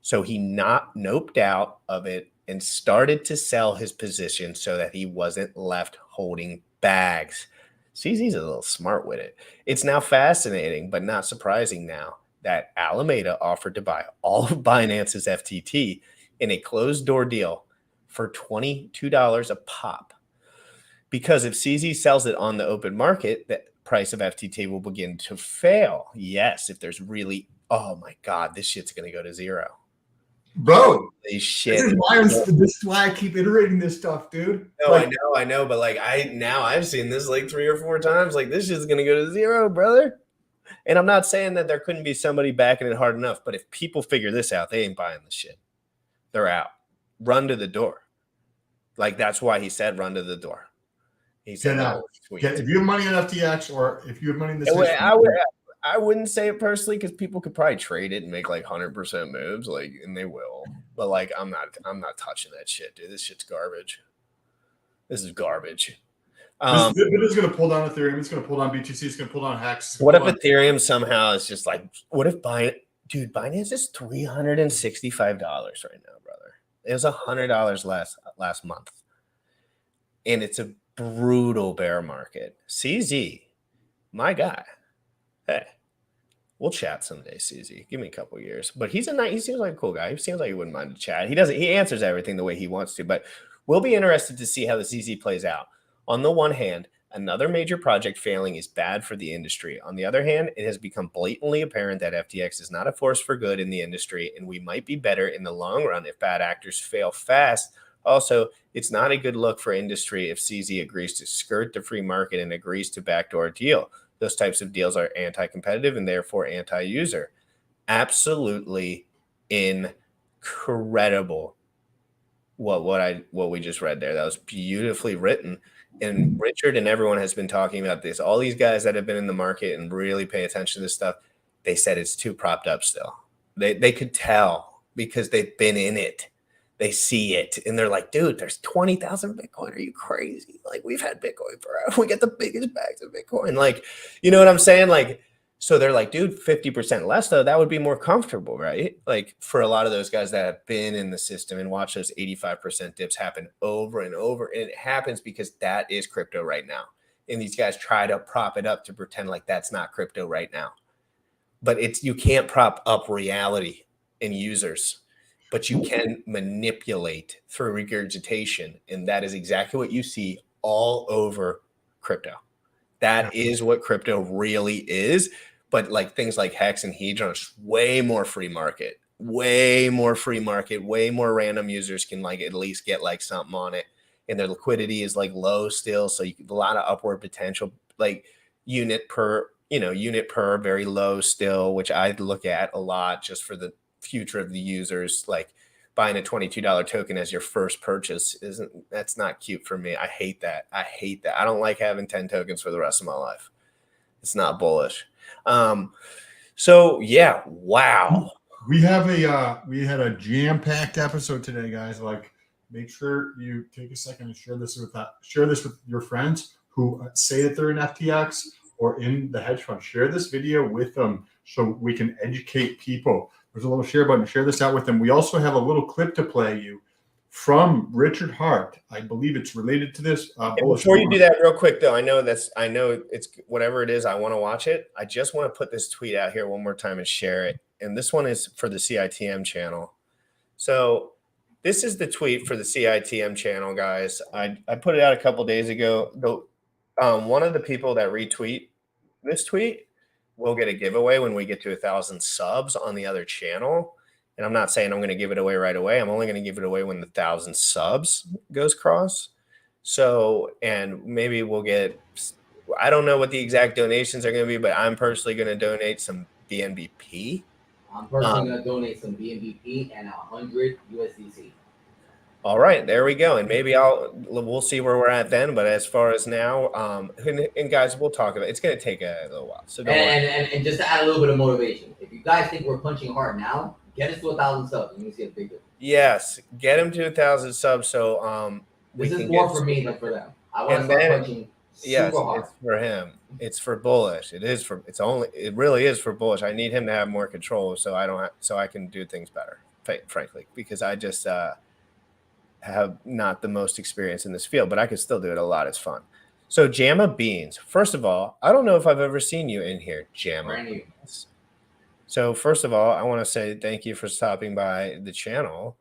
So he noped out of it and started to sell his position so that he wasn't left holding bags. CZ's a little smart with it. It's now fascinating, but not surprising now that Alameda offered to buy all of Binance's FTT in a closed door deal for $22 a pop. Because if CZ sells it on the open market, the price of FTT will begin to fail. Yes, if there's really, oh my God, this shit's going to go to zero. Bro, Shit. this is why I keep iterating this stuff, dude. No, I know, but like I've seen this like 3 or 4 times. Like this shit's gonna go to zero, brother. And I'm not saying that there couldn't be somebody backing it hard enough, but if people figure this out, they ain't buying the shit. They're out. Run to the door. Like that's why he said run to the door. He said Get out. If you have money on FTX or if you have money in this, I wouldn't say it personally because people could probably trade it and make like 100% moves, like, and they will. But like, I'm not touching that shit, dude. This shit's garbage. This is garbage. It is going to pull down Ethereum. It's going to pull down BTC. It's going to pull down Hex. What if Ethereum somehow is just like? What if Binance is $365 right now, brother? It was $100 last month, and it's a brutal bear market. CZ, my guy. Hey, we'll chat someday, CZ. Give me a couple years. But he seems like a cool guy. He seems like he wouldn't mind to chat. He answers everything the way he wants to, but we'll be interested to see how the CZ plays out. On the one hand, another major project failing is bad for the industry. On the other hand, it has become blatantly apparent that FTX is not a force for good in the industry, and we might be better in the long run if bad actors fail fast. Also, it's not a good look for industry if CZ agrees to skirt the free market and agrees to backdoor a deal. Those types of deals are anti-competitive and therefore anti-user. Absolutely incredible what we just read there. That was beautifully written. And Richard and everyone has been talking about this. All these guys that have been in the market and really pay attention to this stuff, they said it's too propped up still. They could tell because they've been in it. They see it and they're like, dude, there's 20,000 Bitcoin. Are you crazy? Like we've had Bitcoin forever. We get the biggest bags of Bitcoin. Like, you know what I'm saying? Like, so they're like, dude, 50% less though, that would be more comfortable, right? Like for a lot of those guys that have been in the system and watch those 85% dips happen over and over. And it happens because that is crypto right now. And these guys try to prop it up to pretend like that's not crypto right now. But you can't prop up reality and users. But you can manipulate through regurgitation. And that is exactly what you see all over crypto. That is what crypto really is. But like things like Hex and Hedron, it's way more free market, way more random users can like at least get like something on it. And their liquidity is like low still. So a lot of upward potential, like unit per very low still, which I'd look at a lot just for the future of the users. Like buying a $22 token as your first purchase that's not cute for me. I hate that. I don't like having 10 tokens for the rest of my life. It's not bullish. So yeah, wow. We had a jam-packed episode today, guys. Like, make sure you take a second and share this with your friends who say that they're in FTX or in the hedge fund. Share this video with them so we can educate people. There's a little share button. Share this out with them. We also have a little clip to play you from Richard Hart. I believe it's related to this. Before you do that, real quick though, I know it's whatever it is. I want to watch it. I just want to put this tweet out here one more time and share it. And this one is for the CITM channel. So this is the tweet for the CITM channel, guys. I put it out a couple days ago. One of the people that retweet this tweet will get a giveaway when we get to 1,000 subs on the other channel. And I'm not saying I'm going to give it away right away. I'm only going to give it away when the 1,000 subs goes cross. So, and maybe we'll get, I don't know what the exact donations are going to be, but I'm personally going to donate some BNBP I'm personally gonna donate some BNBP and 100 USDC. All right, there we go. And maybe we'll see where we're at then. But as far as now, and guys, we'll talk about it. It's going to take a little while. So don't worry. And just to add a little bit of motivation, if you guys think we're punching hard now, get us to 1,000 subs. You can see a big difference. Yes, get him to 1,000 subs. So this is more for me than for them. I want to start punching super hard. It's for him. It's for Bullish. It really is for Bullish. I need him to have more control so I can do things better, frankly, because I just have not the most experience in this field, but I could still do it a lot. It's fun. So Jamma Beans, first of all, I don't know if I've ever seen you in here, Jamma Beans. So first of all, I want to say thank you for stopping by the channel.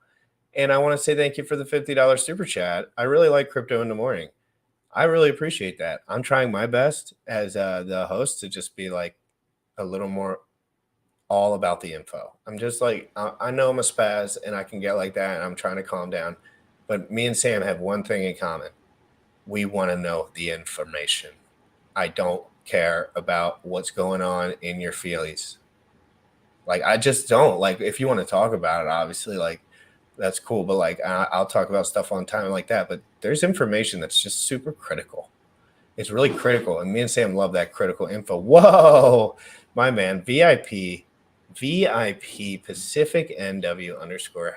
And I want to say thank you for the $50 super chat. I really like crypto in the morning. I really appreciate that. I'm trying my best as the host to just be like a little more all about the info. I'm just like, I know I'm a spaz and I can get like that, and I'm trying to calm down. But me and Sam have one thing in common. We want to know the information. I don't care about what's going on in your feelings. Like, I just don't. Like, if you want to talk about it, obviously, like, that's cool. But, like, I'll talk about stuff on time like that. But there's information that's just super critical. It's really critical. And me and Sam love that critical info. Whoa, my man, VIP Pacific NW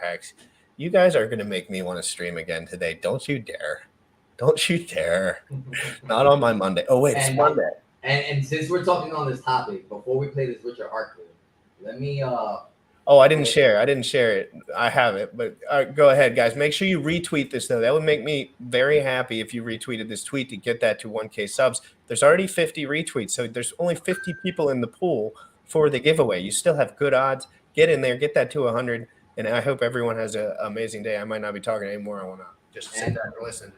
_Hex. You guys are going to make me want to stream again today. Don't you dare. Don't you dare. Not on my Monday. Oh, wait, it's Monday. And since we're talking on this topic, before we play this Richard Hart clip, let me Oh, I didn't share it. I have it. But go ahead, guys. Make sure you retweet this, though. That would make me very happy if you retweeted this tweet to get that to 1K subs. There's already 50 retweets, so there's only 50 people in the pool for the giveaway. You still have good odds. Get in there. Get that to 100. And I hope everyone has an amazing day. I might not be talking anymore. I want to just sit back and listen.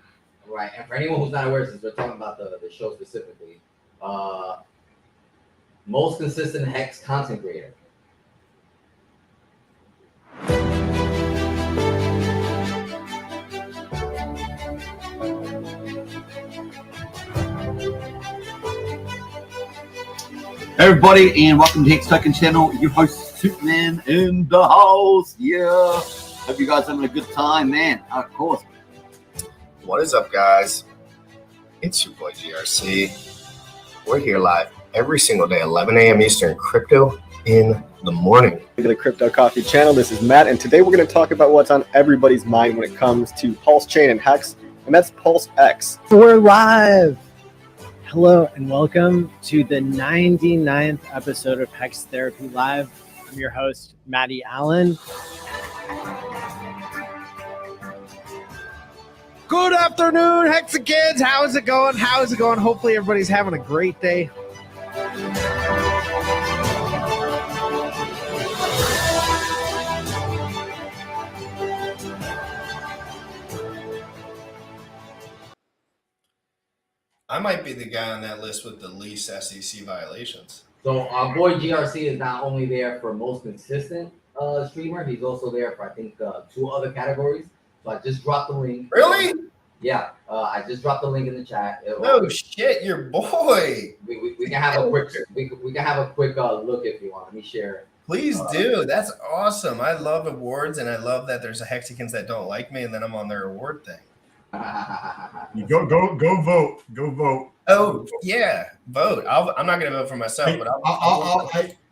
Right. And for anyone who's not aware, since we're talking about the show specifically, most consistent Hex content creator. Hey everybody, and welcome to Hex Token Channel. Your host Superman in the house. Yeah, hope you guys having a good time, man. Of course. What is up, guys? It's your boy GRC. We're here live every single day, 11 a.m. Eastern, crypto in the morning. To the Crypto Coffee channel. This is Matt, and today we're going to talk about what's on everybody's mind when it comes to Pulse Chain and Hex, and that's Pulse X. We're live. Hello and welcome to the 99th episode of Hex Therapy Live. I'm your host, Matty Allen. Good afternoon, Hexicans. How's it going? Hopefully everybody's having a great day. I might be the guy on that list with the least SEC violations. So our boy GRC is not only there for most consistent streamer, he's also there for, I think, 2 other categories. So I just dropped the link. Really? Yeah, I just dropped the link in the chat. No shit, your boy. We can have a quick we can have a quick look if you want. Let me share it. Please do. That's awesome. I love awards, and I love that there's a Hexicans that don't like me, and then I'm on their award thing. You go vote. Oh yeah, vote. I'm not gonna vote for myself, Hey, but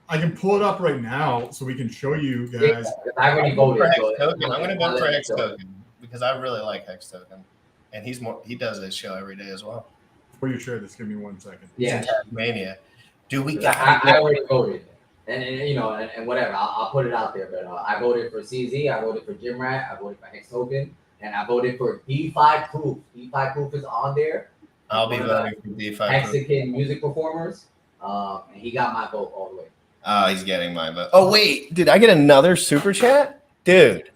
I can pull it up right now so we can show you guys. Yeah, I already voted. I'm gonna vote for Hex Token because I really like Hex Token, and he does this show every day as well. Before you share this, give me 1 second. Yeah, Mania. Do we I got? already voted, and you know, and whatever. I'll put it out there, but I voted for CZ, I voted for Jimrat, I voted for Hex Token, and I voted for DeFi Proof. DeFi Proof is on there. I'll be voting for DeFi. Mexican music performers, and he got my vote all the way. Oh, he's getting my vote. Oh wait, did I get another super chat, dude?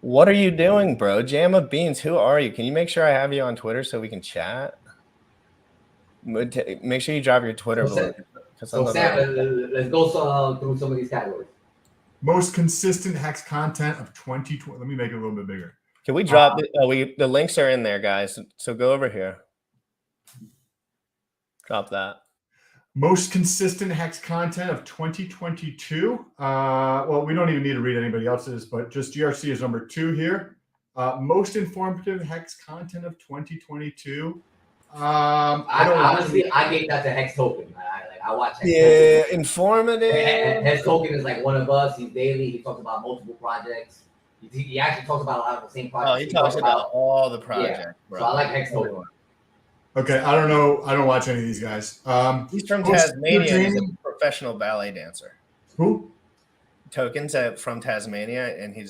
What are you doing, bro? Jamma Beans, who are you? Can you make sure I have you on Twitter so we can chat? Make sure you drop your Twitter. So Sam, let's go through some of these categories. Most consistent Hex content of 2020. Let me make it a little bit bigger. Can we drop it? The links are in there, guys. So go over here. Drop that. Most consistent Hex content of 2022. Well, we don't even need to read anybody else's, but just GRC is number 2 here. Most informative Hex content of 2022. I gave that to Hex Token. I watch Hex Yeah, Token. informative. Hex Token is like one of us. He's daily. He talks about multiple projects. He actually talks about a lot of the same projects. Oh, he talks about all the projects, bro. So I like Hex Token. Okay, I don't know. I don't watch any of these guys. He's from most Tasmania. He's a entertaining- professional ballet dancer. Who? Tokens from Tasmania, and he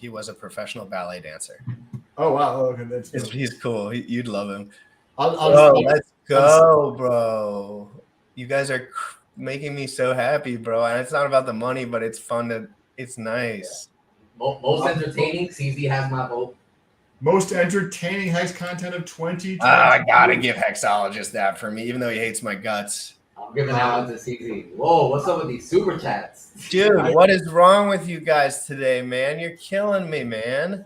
was a professional ballet dancer. Oh wow. Okay, that's He's cool. You'd love him. I'll Go, bro. You guys are making me so happy, bro. And it's not about the money, but it's fun. It's nice. Most entertaining. CZ has my vote. Most entertaining Hex content of 2022. I gotta give Hexologist that for me, even though he hates my guts. I'm giving that one to CZ. Whoa, what's up with these super chats? Dude, what is wrong with you guys today, man? You're killing me, man.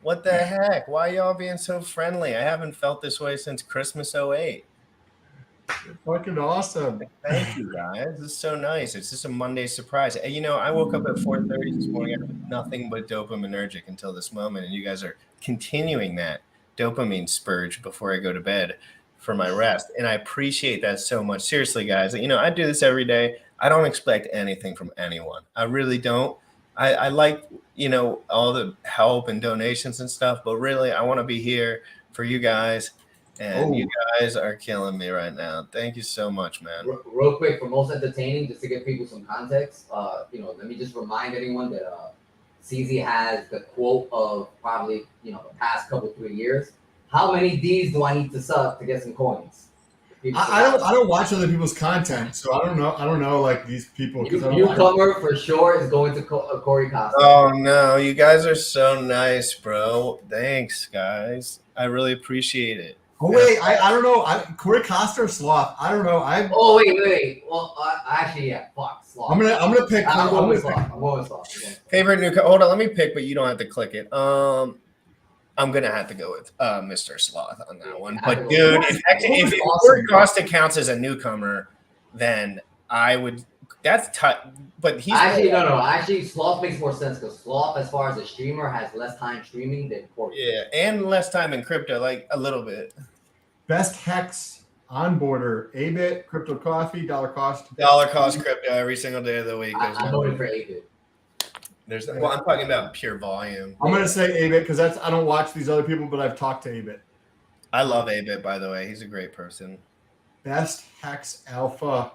What the heck? Why y'all being so friendly? I haven't felt this way since Christmas 08. Fucking awesome. Thank you, guys. This is so nice. It's just a Monday surprise. And, you know, I woke up at 4:30 this morning. I was nothing but dopaminergic until this moment, and you guys are continuing that dopamine spurge before I go to bed for my rest. And I appreciate that so much. Seriously, guys, you know, I do this every day. I don't expect anything from anyone. I really don't. I like, you know, all the help and donations and stuff, but really I want to be here for you guys. And you guys are killing me right now. Thank you so much, man. Real quick, for most entertaining, just to give people some context, you know, let me just remind anyone that CZ has the quote of probably, you know, the past couple 3 years. How many D's do I need to suck to get some coins? I don't watch other people's content, so I don't know like these people. Newcomer for sure is going to Corey Costa. Oh no, you guys are so nice, bro. Thanks, guys. I really appreciate it. Oh wait, I don't know. Corey Costa or Sloth? I don't know. Oh wait. Well, actually, yeah. Fuck Sloth. I'm gonna pick. I'm going with Sloth. Favorite newcomer. Hold on, let me pick, but you don't have to click it. I'm gonna have to go with Mr. Sloth on that one. But dude, if Corey Costa counts as a newcomer, then I would. That's tough. But he's actually no. Actually, Sloth makes more sense because Sloth, as far as a streamer, has less time streaming than Corey. Yeah, and less time in crypto, like a little bit. Best Hex onboarder: Abit, Crypto Coffee, Dollar Cost crypto every single day of the week. I'm voting for Abit. Well, I'm talking about pure volume. I'm gonna say Abit because I don't watch these other people, but I've talked to Abit. I love Abit, by the way. He's a great person. Best Hex Alpha.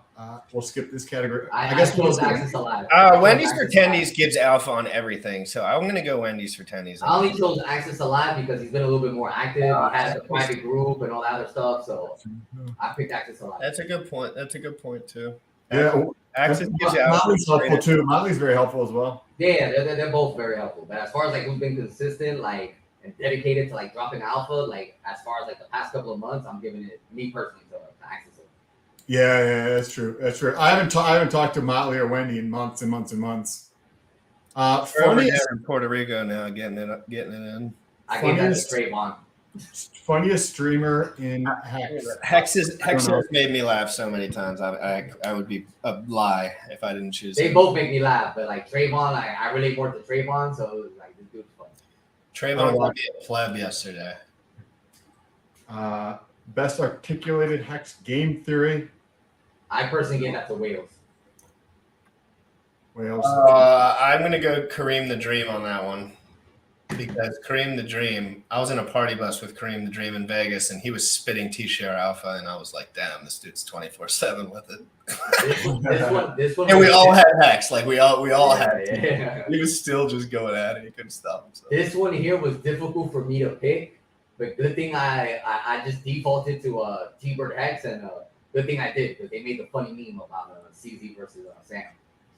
We'll skip this category. I guess we'll Access Alive. Wendy's for Tendies gives alpha on everything, so I'm gonna go Wendy's for Tendies. I only chose Access Alive because he's been a little bit more active. He has a private group and all that other stuff, so I picked Access Alive. That's a good point. That's a good point too. Yeah, Access gives you alpha. Motley's helpful too. Motley's very helpful as well. Yeah, they're both very helpful. But as far as like who's been consistent, like and dedicated to like dropping alpha, like as far as like the past couple of months, I'm giving it me personally to Access. Yeah, that's true. That's true. I haven't talked to Motley or Wendy in months and months and months. Funniest in Puerto Rico now, getting it in. I gave that to Trayvon. Funniest streamer in Hex. Hex has made me laugh so many times. I would be a lie if I didn't choose. They him. both make me laugh, but like Trayvon, I relate more to Trayvon, so it was like this dude's fun. Trayvon won me a pleb yesterday. Best articulated Hex game theory. I personally gave that to Wales. I'm gonna go Kareem the Dream on that one because Kareem the Dream. I was in a party bus with Kareem the Dream in Vegas, and he was spitting T-share alpha, and I was like, "Damn, this dude's 24/7 with it." This one. And we all had hacks, like we all had. Yeah. He was still just going at it. He couldn't stop himself. This one here was difficult for me to pick, but good thing I just defaulted to T-Bird Hex, and good thing I did because they made the funny meme about CZ versus Sam.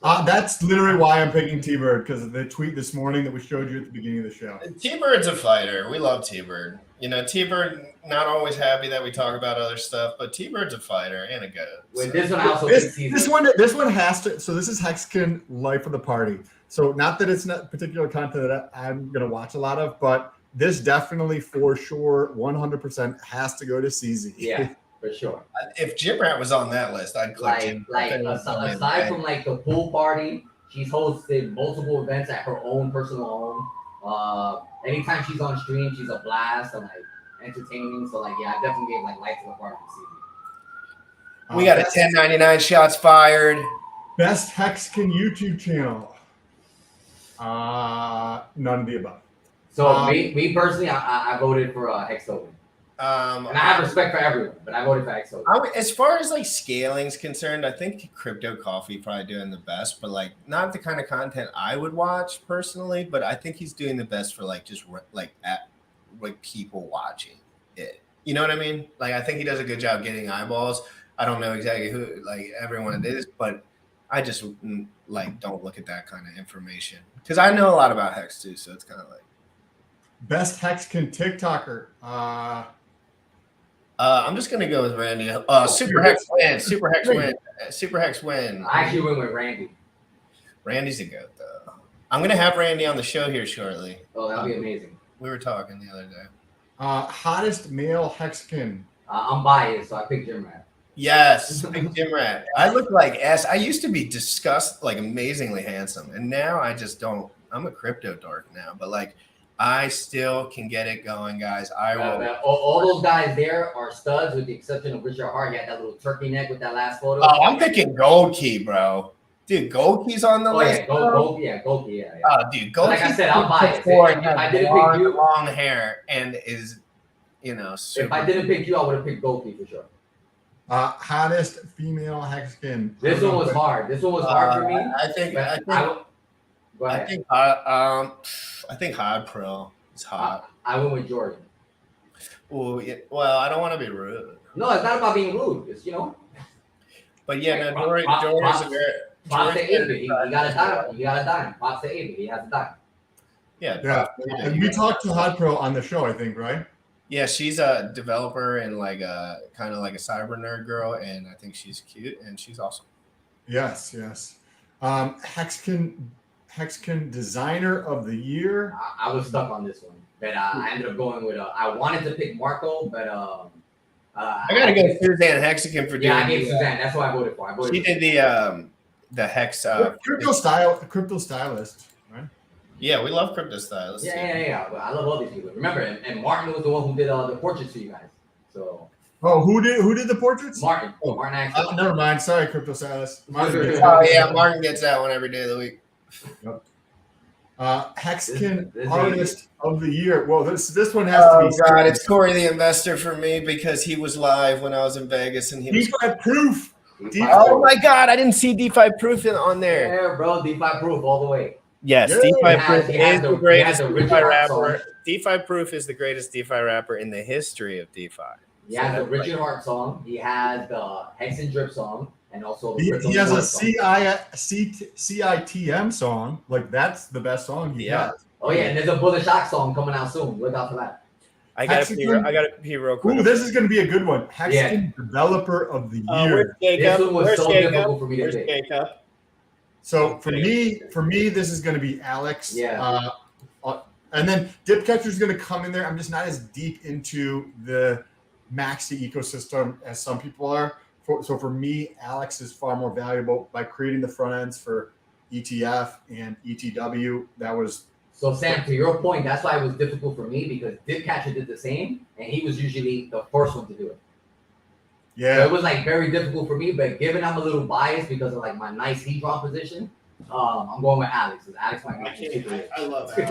That's literally why I'm picking T-Bird, because of the tweet this morning that we showed you at the beginning of the show. T-Bird's a fighter. We love T-Bird. You know, T-Bird not always happy that we talk about other stuff, but T-Bird's a fighter and a goat. Wait, this one I also this one has to. So this is Hexkin Life of the Party. So not that it's not particular content that I'm gonna watch a lot of, but this definitely for sure 100% has to go to CZ. Yeah. for sure. If Jim Rat was on that list, I'd click Jim. Aside from like the pool party, she's hosted multiple events at her own personal home. Anytime she's on stream, she's a blast and like entertaining. So like, yeah, I definitely gave like life to the party this season. We got a 1099 shots fired. Best Hexkin YouTube channel. None of the above. So me personally, I voted for Hex Token. And I have respect for everyone, but I voted for Hex Token. As far as like scaling's concerned, I think Crypto Coffee probably doing the best, but like not the kind of content I would watch personally. But I think he's doing the best for like just like people watching it. You know what I mean? Like I think he does a good job getting eyeballs. I don't know exactly who like everyone is, but I just like don't look at that kind of information because I know a lot about Hex too. So it's kind of like best Hexkin TikToker. I'm just gonna go with Randy. Super Hex win. Super Hex win. Super Hex win. I actually went with Randy. Randy's a goat though. I'm gonna have Randy on the show here shortly. Oh, that'd be amazing. We were talking the other day. Hottest male Hexkin. I'm biased, so I picked Jim Rat. Yes, big Jim Rat. I look like ass. I used to be like amazingly handsome, and now I just don't. I'm a crypto dork now, but like I still can get it going, guys. I will. All those guys there are studs, with the exception of Richard Hart. He had that little turkey neck with that last photo. Oh, I'm picking Gold Key, bro. Dude, Gold Key's on the list. Gold Key, yeah. Oh, dude, Gold Key. Like I said, I'm biased. If I didn't pick you, long hair, and is super. If I didn't pick you, I would have picked Gold Key for sure. Hottest female Hexkin. This one was hard. This one was hard for me. I think Hard Pro is hot. I went with Jordan. Oh, yeah. Well, I don't want to be rude. No, it's not about being rude. It's But yeah, like, Jordan's a very. Props to Avery. He got a dime. He got a dime. Props to Avery. He has a dime. Yeah. And we talked to Hot Pro on the show, I think, right? Yeah, she's a developer and like a kind of like a cyber nerd girl, and I think she's cute and she's awesome. Yes. Hexkin designer of the year. I was stuck on this one, but I ended up going with. I wanted to pick Marco, but I gotta go Suzanne Hexagon for doing. Yeah, I gave Suzanne. That's what I voted for. She did the Hex. Crypto stylist, right? Yeah, we love crypto stylists. Yeah. But I love all these people. Remember, and Martin was the one who did the portraits for you guys. So. Oh, who did the portraits? Martin. Martin actually. Never mind. Sorry, crypto stylist. Martin Martin gets that one every day of the week. Yep. Hexkin artist of the year. Well, this one has to be. Oh God, it's Corey the Investor for me because he was live when I was in Vegas and he was DeFi proof. Oh my God, I didn't see DeFi proof on there. Yeah, bro, DeFi proof all the way. Yes, Yeah. DeFi proof is the greatest the DeFi Richard rapper. DeFi proof is the greatest DeFi rapper in the history of DeFi. He has the Richard Hart song. He has the Hex and Drip song, and also the He has a CITM song. Like that's the best song he has. Oh yeah, and there's a Bullish Shock song coming out soon. Look out for that. I gotta pee real quick. Ooh, this is gonna be a good one. Hexkin developer of the year. This one was so difficult for me to pick. So for me, this is gonna be Alex. Yeah. And then Dipcatcher is gonna come in there. I'm just not as deep into the Maxi ecosystem as some people are. So for me, Alex is far more valuable by creating the front ends for ETF and ETW. That was. So Sam, to your point, that's why it was difficult for me because Dipcatcher did the same, and he was usually the first one to do it. Yeah. So it was like very difficult for me, but given I'm a little biased because of like my nice heat draw position, I'm going with Alex. Because Alex might be I love Alex.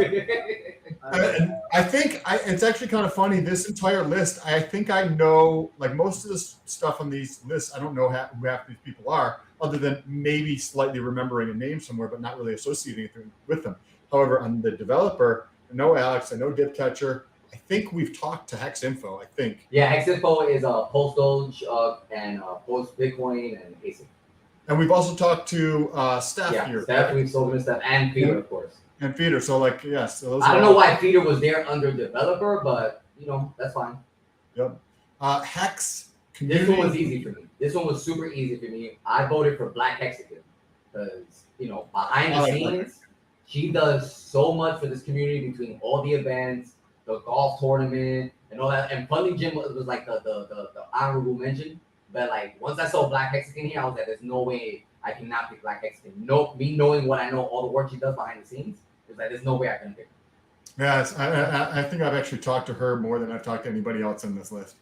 And I think it's actually kind of funny. This entire list, I think I know, like most of the stuff on these lists, I don't know who half these people are, other than maybe slightly remembering a name somewhere, but not really associating anything with them. However, on the developer, I know Alex, I know Dipcatcher. I think we've talked to Hex Info, I think. Yeah, Hex Info is Post Doge and Post Bitcoin and ASIC. And we've also talked to Steph here. Steph, we've spoken to Steph, and Peter, of course. And Peter, so like, yes. So I don't know why Peter was there under developer, but, that's fine. Yep. Hex community. This one was easy for me. This one was super easy for me. I voted for Black Hexagon because, behind the scenes, she does so much for this community between all the events, the golf tournament and all that. And Funding Gym was like the honorable mention. But like once I saw Black Hexagon here, I was like, there's no way I cannot pick Black Hexagon. No, me knowing what I know, all the work she does behind the scenes, it's like there's no way I can pick her. Yes, I think I've actually talked to her more than I've talked to anybody else on this list.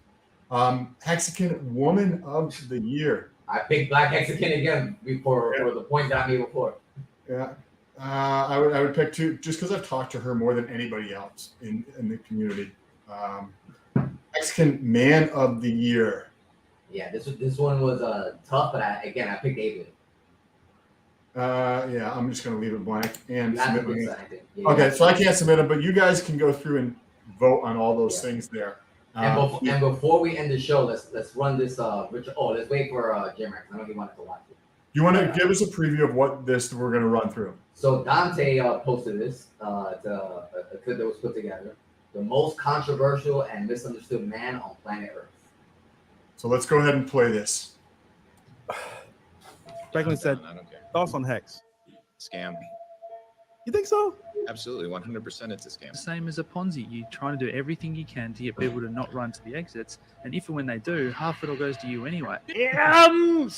Hexagon Woman of the Year. I picked Black Hexagon again for the point that I made before. Yeah, I would pick two just because I've talked to her more than anybody else in the community. Mexican Man of the Year. Yeah, this one was tough, but I picked David. Yeah, I'm just gonna leave it blank and That's submit a good them. side, I think. Yeah, Okay, so I can't submit them, but you guys can go through and vote on all those things there. And before we end the show, let's run this. Let's wait for Jim. I know he wanted to watch it. You want to give us a preview of what we're going to run through? So Dante posted this. It's a clip that was put together. The most controversial and misunderstood man on planet Earth. So let's go ahead and play this. Franklin said, I don't care. thoughts on Hex? Scam. You think so? Absolutely, 100% it's a scam. Same as a Ponzi. You're trying to do everything you can to get people to not run to the exits. And if and when they do, half of it all goes to you anyway. Scam.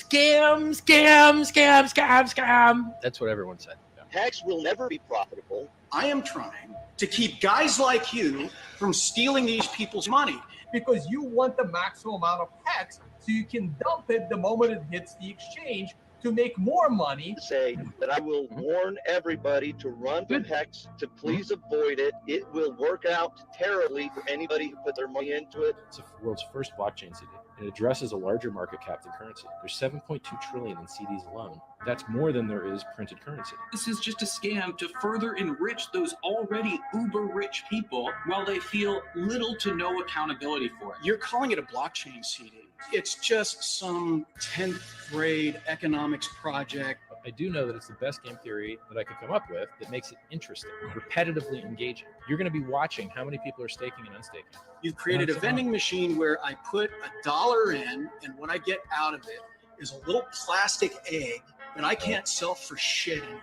That's what everyone said. Hex will never be profitable. I am trying to keep guys like you from stealing these people's money. Because you want the maximum amount of Hex so you can dump it the moment it hits the exchange to make more money. Say that I will warn everybody to run to Hex, to please avoid it. It will work out terribly for anybody who put their money into it. It's the world's first blockchain CD. It addresses a larger market cap than currency. There's 7.2 trillion in CDs alone. That's more than there is printed currency. This is just a scam to further enrich those already uber rich people while they feel little to no accountability for it. You're calling it a blockchain CD. It's just some 10th grade economics project. I do know that it's the best game theory that I could come up with that makes it interesting, repetitively engaging. You're going to be watching how many people are staking and unstaking. You've created a vending machine where I put $1 in, and what I get out of it is a little plastic egg that I can't sell for shit anywhere.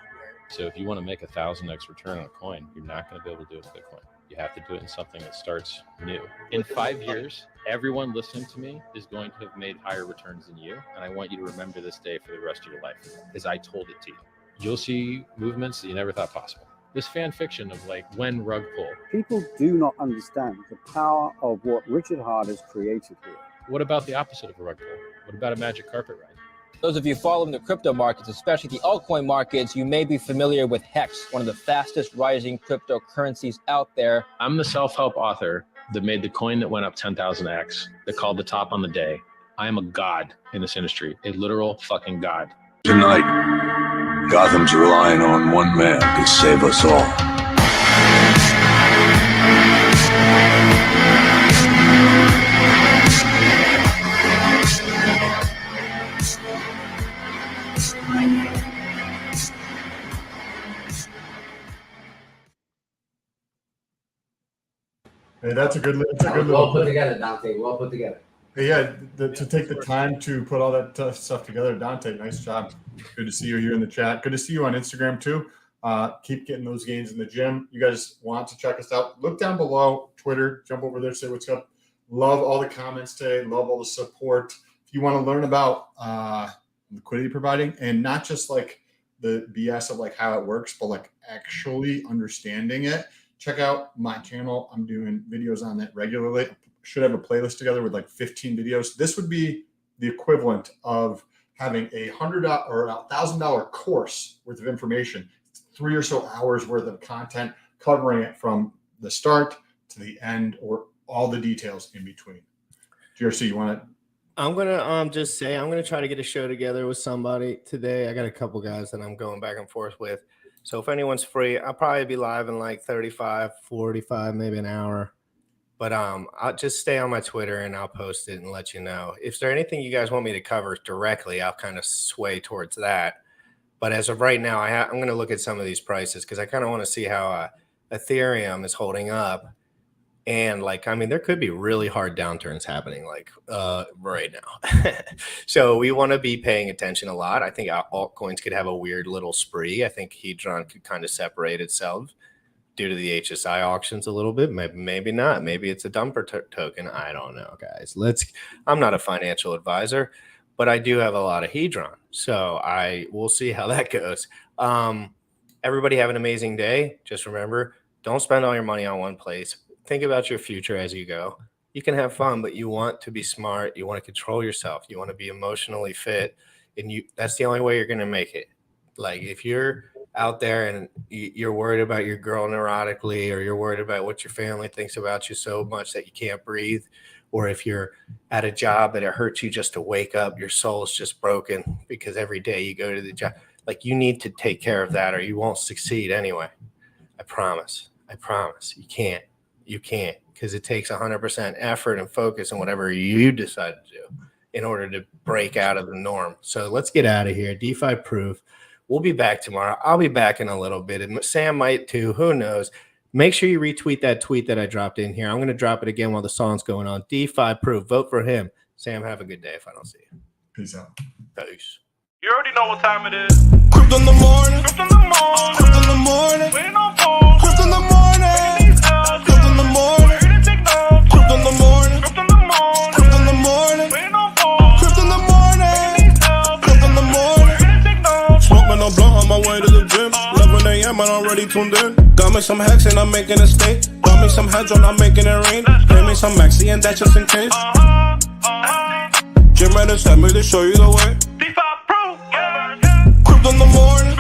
So if you want to make 1,000x return on a coin, you're not going to be able to do it with Bitcoin. You have to do it in something that starts new. In 5 years, everyone listening to me is going to have made higher returns than you. And I want you to remember this day for the rest of your life, as I told it to you. You'll see movements that you never thought possible. This fan fiction of like when rug pull. People do not understand the power of what Richard Hart has created here. What about the opposite of a rug pull? What about a magic carpet ride? Those of you following the crypto markets, especially the altcoin markets, you may be familiar with Hex, one of the fastest rising cryptocurrencies out there. I'm the self-help author that made the coin that went up 10,000x, that called the top on the day. I am a god in this industry, a literal fucking god. Tonight, Gotham's relying on one man to save us all. Hey, that's a good Well put together, Dante. Well put together. Hey, yeah, to take the time to put all that stuff together, Dante, nice job. Good to see you here in the chat. Good to see you on Instagram too. Keep getting those gains in the gym. You guys want to check us out? Look down below, Twitter, jump over there, say what's up. Love all the comments today. Love all the support. If you want to learn about liquidity providing and not just like the BS of like how it works, but like actually understanding it, check out my channel. I'm doing videos on that regularly. Should have a playlist together with like 15 videos. This would be the equivalent of having a $100 or $1,000 course worth of information, 3 or so hours worth of content covering it from the start to the end or all the details in between. GRC, you want to? I'm gonna just say I'm gonna try to get a show together with somebody today. I got a couple guys that I'm going back and forth with. So if anyone's free, I'll probably be live in like 35, 45, maybe an hour. But I'll just stay on my Twitter and I'll post it and let you know. If there's anything you guys want me to cover directly, I'll kind of sway towards that. But as of right now, I'm going to look at some of these prices because I kind of want to see how Ethereum is holding up. And like, I mean, there could be really hard downturns happening like right now. So we want to be paying attention a lot. I think altcoins could have a weird little spree. I think Hedron could kind of separate itself. due to the HSI auctions a little bit. Maybe not. Maybe it's a dumper token. I don't know, guys. I'm not a financial advisor, but I do have a lot of Hedron. So we'll see how that goes. Everybody have an amazing day. Just remember, don't spend all your money on one place. Think about your future as you go. You can have fun, but you want to be smart. You want to control yourself. You want to be emotionally fit. And that's the only way you're going to make it. Like if you're out there and you're worried about your girl neurotically, or you're worried about what your family thinks about you so much that you can't breathe, or if you're at a job that it hurts you just to wake up, your soul is just broken because every day you go to the job, like you need to take care of that or you won't succeed anyway. I promise. You can't because it takes 100% effort and focus on whatever you decide to do in order to break out of the norm. So let's get out of here. DeFi proof. We'll be back tomorrow. I'll be back in a little bit. And Sam might too. Who knows? Make sure you retweet that tweet that I dropped in here. I'm going to drop it again while the song's going on. DeFi proof. Vote for him. Sam, have a good day if I don't see you. Peace out. Peace. You already know what time it is. Crypto in the morning. Crypto in the morning. Crypto in the morning. Waiting on phone. Crypto in the morning. Crypto in the morning. Crypto in the morning. Crypto in the morning. Crypto in the morning. Waiting on phone. Crypto in the morning. Crypto in the morning. Smoking a blunt on my way to the gym. 11 a.m. and I'm already tuned in. Got me some hacks and I'm making a stake. Got me some hedge on, I'm making it rain. Pay me some maxi and that just in case. Jim Reddit sent me to show you the way. Crypto in the morning.